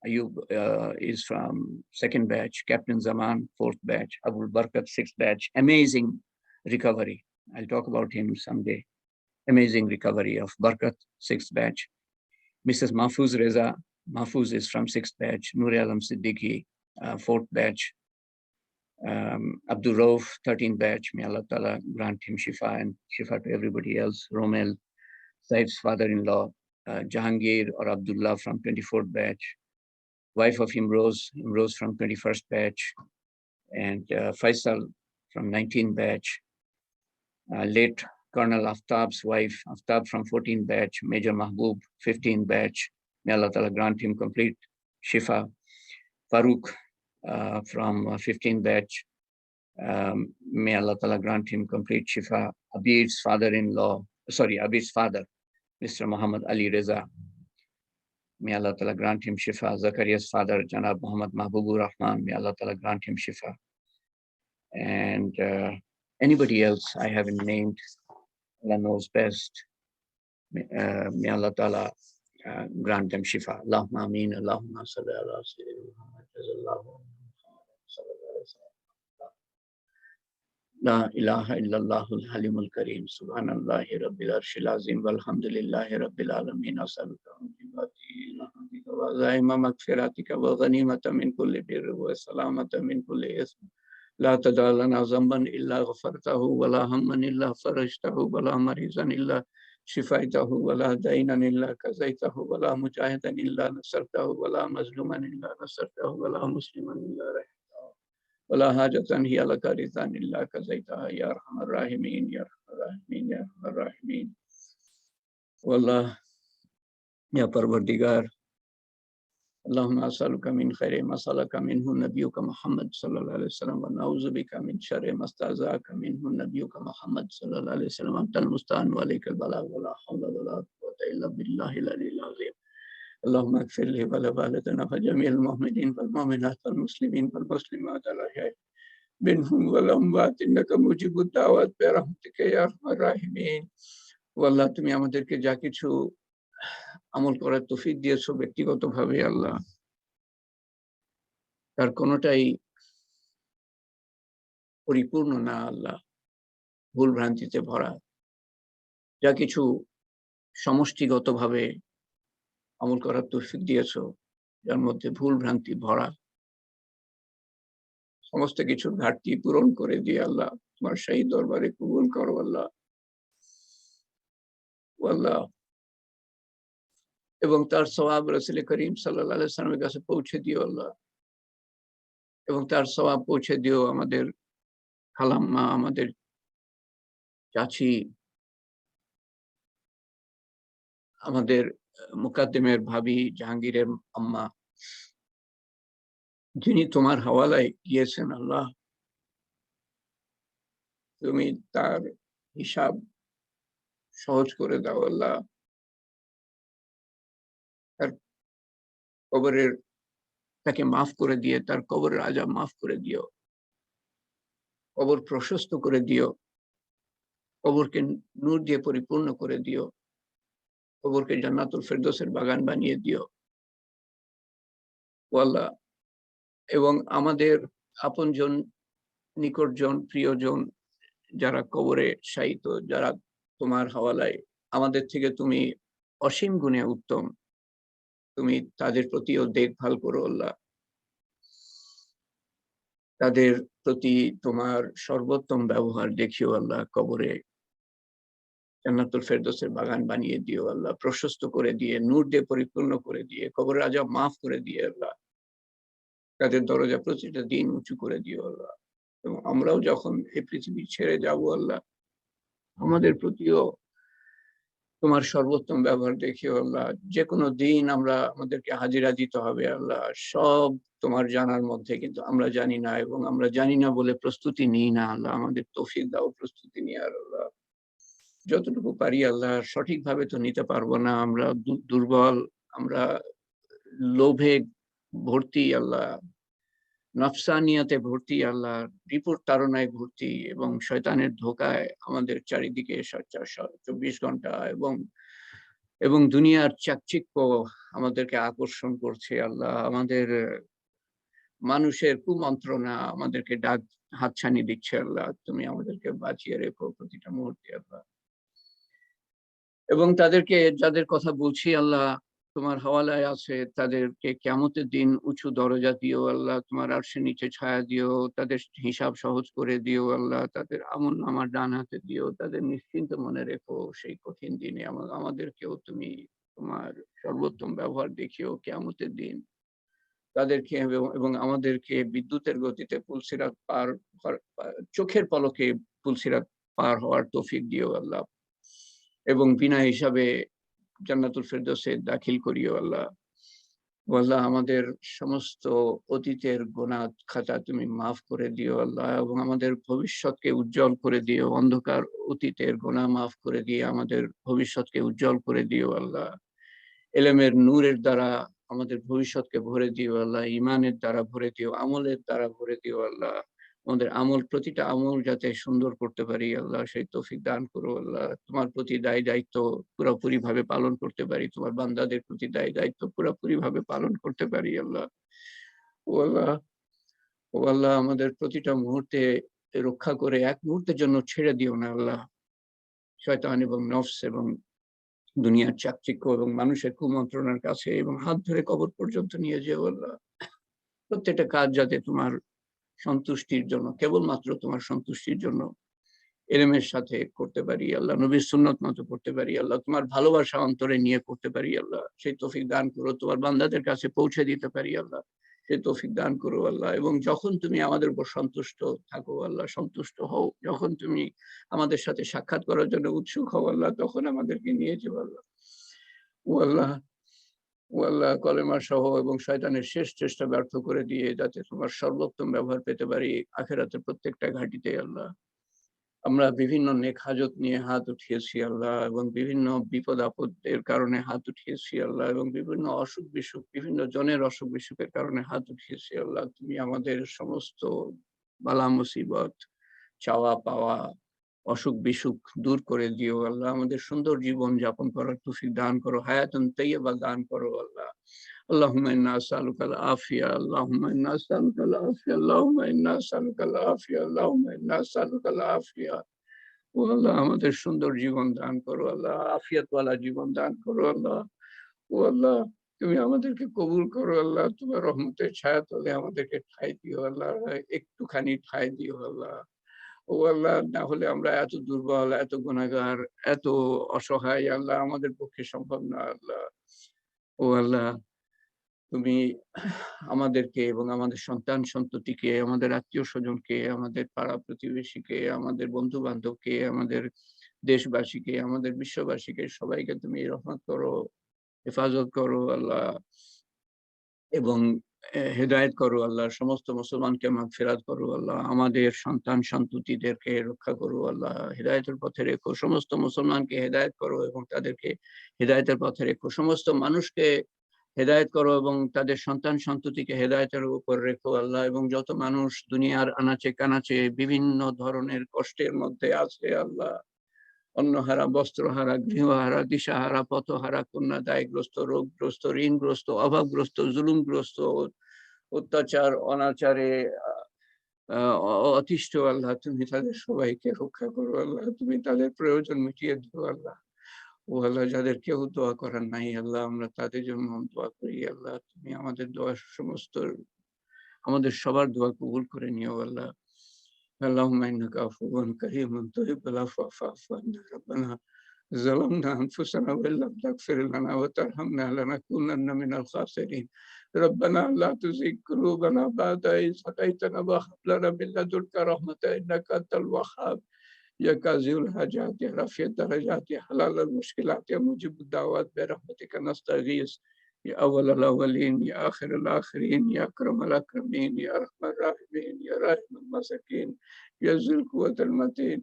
Ayub is from second batch, Captain Zaman, fourth batch, Abul Barkat, sixth batch. Amazing recovery. I'll talk about him someday. Amazing recovery of Barkat, sixth batch. Mrs. Mahfuz Reza. Mahfuz is from sixth batch. Noor Alam Siddiqui, fourth batch. Abdul Rauf, 13th batch. May Allah Ta'ala grant him shifa and shifa to everybody else. Romel, Saif's father-in-law. Jahangir or Abdullah from 24th batch. Wife of Imroz from 21st batch. And Faisal from 19th batch. Late Colonel Aftab's wife, Aftab from 14th batch. Major Mahbub, 15th batch. May Allah Ta'ala grant him complete shifa. Farooq, from 15th batch. May Allah Ta'ala grant him complete shifa. Abid's father-in-law, Abid's father, Mr. Muhammad Ali Reza. May Allah Ta'ala grant him shifa. Zakaria's father, Janab Muhammad Mahbubur Rahman. May Allah Ta'ala grant him shifa. And anybody else I haven't named, Allah knows best. May Allah Ta'ala grant them shifa. Allahumma ameen. Allahumma salli ala Sayyidina Muhammad. La ilaha illallah al-halimul kareem. Subhanallahi rabbil arshil azim. Walhamdulillahi rabbil alameen. As'aluka wa zaima magfiratika wa ghanimata min kulli birr wa salamata min kulli ism. La tadalana zamban illa ghafartahu wa la hamman illa farajtahu wa la marizan illa shifaitahu wa la dainan illa kazaitahu wa la mujahidan illa nasartahu wa la mazluman illa nasartahu wa la musliman illa rahimtahu ولا حاجة هي لك رضا إلا قضيتها يا أرحم الراحمين يا أرحم الراحمين يا أرحم الراحمين. والله يا پروردگار، اللهم أسألك من خير ما سألك منه نبيك محمد صلى الله عليه وسلم ونعوذ بك من شر ما استعاذك منه نبيك محمد صلى الله عليه وسلم. أنت المستعان وعليك البلاغ ولا حول ولا قوة إلا بالله العلي العظيم. اللهم اغفر لي ولوالدنا وجميع المؤمنين والمؤمنات والمسلمين والمسلمات الأحياء منهم والأموات إنك مجيب الدعوات برحمتك يا أرحم الراحمين. والله তুমি আমাদেরকে যা কিছু আমল করার তৌফিক দিয়েছো ব্যক্তিগতভাবে আল্লাহ, তার কোনোটাই পরিপূর্ণ না আল্লাহ, ভুল ভ্রান্তিতে ভরা। যা কিছু সমষ্টিগতভাবে আমল করার তৌফিক দিয়েছো, যার মধ্যে ভুল ভ্রান্তি ভরা, সমস্ত কিছুর ঘাটতি পূরণ করে দিয়ে আল্লাহ তোমার সেই দরবারে কবুল করো আল্লাহ। আল্লাহ এবং তার সওয়াব রাসূল করিম সাল্লাল্লাহু আলাইহি ওয়াসাল্লামের কাছে পৌঁছে দিও আল্লাহ, এবং তার সওয়াব পৌঁছে দিও আমাদের খালাম্মা, আমাদের চাচি, আমাদের মুকাদ্দেমের ভাবি, জাহাঙ্গীরের আম্মা, যিনি তোমার হাওয়ালায় গিয়েছেন আল্লাহ, তুমি তার হিসাব সহজ করে দাও আল্লাহ। তার কবরের তাকে মাফ করে দিয়ে তার কবরের আযাব মাফ করে দিও, কবর প্রশস্ত করে দিও, কবরকে নূর দিয়ে পরিপূর্ণ করে দিও, কবরকে জান্নাতুল ফেরদৌসের বাগান বানিয়ে দিও ও আল্লাহ। এবং আমাদের আপনজন, নিকটজন, প্রিয়জন যারা কবরে শায়িত, যারা তোমার হাওয়ালায়, আমাদের থেকে তুমি অসীম গুণে উত্তম, তুমি তাদের প্রতিও দেখভাল করো আল্লাহ। তাদের প্রতি তোমার সর্বোত্তম ব্যবহার দেখিও আল্লাহ। কবরে জান্নাতুল ফেরদৌসের বাগান বানিয়ে দিও আল্লাহ, প্রশস্ত করে দিয়ে, নূর দিয়ে পরিপূর্ণ করে দিয়ে, কবরের আযাব মাফ করে দিয়ে আল্লাহ, তাদের দরজা প্রতিটা দিন উঁচু করে দিও আল্লাহ। এবং আমরাও যখন এই পৃথিবী ছেড়ে যাব আল্লাহ, আমাদের প্রতিও তোমার সর্বোত্তম ব্যবহার দেখিও আল্লাহ। যে কোনো দিন আমাদেরকে হাজিরা দিতে হবে আল্লাহ, সব তোমার জানার মধ্যে, কিন্তু আমরা জানি না, এবং আমরা জানি না বলে প্রস্তুতি নিই না আল্লাহ। আমাদের তৌফিক দাও প্রস্তুতি নেওয়ার আল্লাহ, যতটুকু পারি আল্লাহ। সঠিকভাবে তো নিতে পারবো না, আমরা দুর্বল, আমরা লোভে ভর্তি আল্লাহ, নফসানিয়াতে ভর্তি আল্লাহ, রিপোর্ট তাড়নায় ভর্তি, এবং শয়তানের ধোকায় আমাদের চারিদিকে 24 ঘন্টা, এবং দুনিয়ার চাকচিক্য আমাদেরকে আকর্ষণ করছে আল্লাহ। আমাদের মানুষের কুমন্ত্রণা আমাদেরকে ডাক হাতছানি দিচ্ছে আল্লাহ। তুমি আমাদেরকে বাঁচিয়ে রেখো প্রতিটা মুহূর্তে আল্লাহ। এবং তাদেরকে যাদের কথা বলছি আল্লাহ, তোমার হাওয়ালায় আছে, তাদেরকে কিয়ামতের দিন উঁচু দরজা দিও আল্লাহ, তোমার আরশের নিচে ছায়া দিও, তাদের হিসাব সহজ করে দিও আল্লাহ, তাদের আমলনামা ডান হাতে দিও, তাদের নিশ্চিন্ত মনে রেখো সেই কঠিন দিনে। আমাদেরকেও তুমি তোমার সর্বোত্তম ব্যবহার দেখিও কিয়ামতের দিন। তাদেরকে এবং আমাদেরকে বিদ্যুতের গতিতে পুলসিরাত পার, চোখের পলকে পুলসিরাত পার হওয়ার তৌফিক দিও আল্লাহ, এবং বিনা হিসাবে জান্নাতুল ফেরদৌসে দাখিল করিও আল্লাহ। আল্লাহ আমাদের সমস্ত অতীতের গুনাহ খাতা তুমি মাফ করে দিও আল্লাহ, এবং আমাদের ভবিষ্যৎকে উজ্জ্বল করে দিও। অন্ধকার অতীতের গুনাহ মাফ করে দিয়ে আমাদের ভবিষ্যৎকে উজ্জ্বল করে দিও আল্লাহ। ইলমের নূরের দ্বারা আমাদের ভবিষ্যৎকে ভরে দিও আল্লাহ, ঈমানের দ্বারা ভরে দিও, আমলের দ্বারা ভরে দিও আল্লাহ। আমাদের আমল, প্রতিটা আমল যাতে সুন্দর করতে পারি আল্লাহ, সেই তৌফিক দান করো আল্লাহ। তোমার প্রতি দায় দায়িত্ব পুরোপুরি ভাবে পালন করতে পারি, তোমার বান্দাদের প্রতি দায় দায়িত্ব পুরোপুরি ভাবে পালন করতে পারি আল্লাহ। ও আল্লাহ, ও আল্লাহ, আমাদের প্রতিটা মুহূর্তে রক্ষা করে এক মুহূর্তের জন্য ছেড়ে দিও না আল্লাহ শয়তান এবং নফস এবং দুনিয়ার চাকচিক্য এবং মানুষের কুমন্ত্রণার কাছে, এবং হাত ধরে কবর পর্যন্ত নিয়ে যেও আল্লাহ। প্রত্যেকটা কাজ যাতে তোমার সন্তুষ্টির জন্য, কেবলমাত্র তোমার সন্তুষ্টির জন্য ইলমের সাথে করতে পারি আল্লাহ, নবীর সুন্নত মতো করতে পারি আল্লাহ, তোমার ভালোবাসা অন্তরে নিয়ে করতে পারি আল্লাহ, সেই তৌফিক দান করো। তোমার বান্দাদের কাছে পৌঁছে দিতে পারি আল্লাহ, সে তৌফিক দান করো আল্লাহ। এবং যখন তুমি আমাদের উপর সন্তুষ্ট থাকো আল্লাহ, সন্তুষ্ট হও, যখন তুমি আমাদের সাথে সাক্ষাৎ করার জন্য উৎসুক হও আল্লাহ, তখন আমাদেরকে নিয়ে যেও আল্লাহ। ও আল্লাহ, ও আল্লাহ, কলেমা সহ এবং শয়তানের শেষ চেষ্টা ব্যর্থ করে দিয়ে যাতে তোমার সর্বোত্তম ব্যবহার পেতে পারি আখিরাতের প্রত্যেকটা ঘাঁটিতে আল্লাহ। আমরা বিভিন্ন নেক হাজত নিয়ে হাত উঠিয়েছি আল্লাহ, এবং বিভিন্ন বিপদ আপদের কারণে হাত উঠিয়েছি আল্লাহ, এবং বিভিন্ন অসুখ বিসুখ, বিভিন্ন জনের অসুখ বিসুখের কারণে হাত উঠিয়েছি আল্লাহ। তুমি আমাদের সমস্ত বালা মুসিবত, চাওয়া পাওয়া, অসুখ বিসুখ দূর করে দিও আল্লাহ। আমাদের সুন্দর জীবন যাপন করার তৌফিক দান করো, হায়াতুন তাইয়্যিবা দান করো আল্লাহ। اللهم إنا نسألك العافية، اللهم إنا نسألك العافية، اللهم إنا نسألك العافية، اللهم إنا نسألك العافية। ও আল্লাহ, আমাদের সুন্দর জীবন দান করো আল্লাহ, আফিয়াতওয়ালা জীবন দান করো আল্লাহ। ও আল্লাহ, তুমি আমাদেরকে কবুল করো আল্লাহ, তোমার রহমতের ছায়াতলে আমাদেরকে ঠাঁই দিও আল্লাহ, একটুখানি ঠাঁই দিও আল্লাহ। ও আল্লাহ, না হলে আমরা এত দুর্বল, এত গুনাহগার, এত অসহায় আল্লাহ, আমাদের পক্ষে সম্ভব না আল্লাহ। ও আল্লাহ, তুমি আমাদেরকে এবং আমাদের সন্তান সন্ততিকে, আমাদের আত্মীয়-স্বজনকে, আমাদের পাড়া প্রতিবেশীকে, আমাদের বন্ধু-বান্ধবকে, আমাদের দেশবাসীকে, আমাদের বিশ্ববাসীকে সবাইকে তুমি রহমত করো, হেফাজত করো আল্লাহ, এবং হেদায়েত করো আল্লাহ। সমস্ত মুসলমানকে মাগফিরাত করো আল্লাহ। আমাদের সন্তান সন্ততিদেরকে রক্ষা করো আল্লাহ। হেদায়েতের পথে রেখো। সমস্ত মুসলমানকে হেদায়েত করো এবং তাদেরকে হেদায়েতের পথে রেখো। সমস্ত মানুষকে হেদায়েত করো এবং তাদের সন্তান সন্ততিকে হেদায়েতের উপর রেখো আল্লাহ। এবং যত মানুষ দুনিয়ার আনাচে কানাচে বিভিন্ন ধরনের কষ্টের মধ্যে আছে আল্লাহ, অন্নহারা, বস্ত্রহারা, গৃহহারা, দিশাহারা, পথহারা, কন্যা দায়গ্রস্ত, রোগগ্রস্ত, ঋণগ্রস্ত, অভাবগ্রস্ত, জুলুমগ্রস্ত, অত্যাচার অনাচারে অতিষ্ঠ আল্লাহ, তুমি তাদের সবাইকে রক্ষা করো আল্লাহ। তুমি তাদের প্রয়োজন মিটিয়ে দিও আল্লাহ। ও আল্লাহ, যাদের কেউ দোয়া করার নাই আল্লাহ, আমরা তাদের জন্য দোয়া করি আল্লাহ। তুমি আমাদের দোয়া সমস্ত, আমাদের সবার দোয়া কবুল করে নিও আল্লাহ। اللهم إنك عفو كريم تحب العفو فاعف عنا ربنا ظلمنا أنفسنا وإن لم تغفر لنا وترحمنا لنكونن من الخاسرين. ربنا لا تزغ قلوبنا بعد إذ هديتنا وهب لنا من لدنك رحمة إنك أنت الوهاب. يا قاضي الحاجات يا رافع الدرجات يا حلال المشكلات يا مجيب الدعوات برحمتك نستغيث. يا أول الأولين يا آخر الآخرين يا أكرم الأكرمين يا أرحم الراحمين يا راحم المساكين يا ذي القوة المتين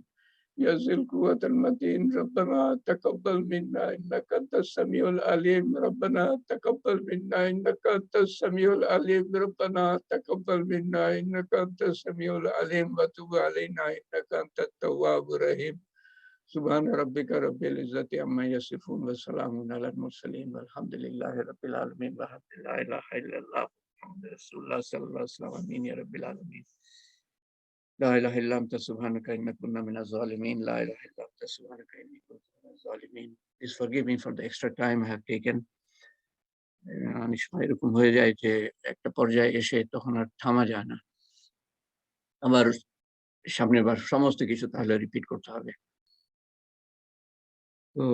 يا ذي القوة المتين. ربنا تقبل منا إنك أنت السميع العليم. ربنا تقبل منا إنك أنت السميع العليم. ربنا تقبل منا إنك أنت السميع العليم وتب علينا إنك أنت التواب الرحيم. سبحان ربك رب العزة عما يصفون وسلام على المرسلين والحمد لله رب العالمين. والحمد لله لا إله إلا الله محمد رسول الله صلى الله عليه وسلم. آمين يا رب العالمين. لا إله إلا أنت سبحانك إنا كنا من الظالمين. لا إله إلا أنت سبحانك إني كنت من الظالمين. Please forgive me for the extra time I have taken. অনেক সময় এরকম হয়ে যায় যে একটা পর্যায়ে এসে তখন আর থামা যায় না। আবার সামনের বার সমস্ত কিছু তাহলে রিপিট করতে হবে। তো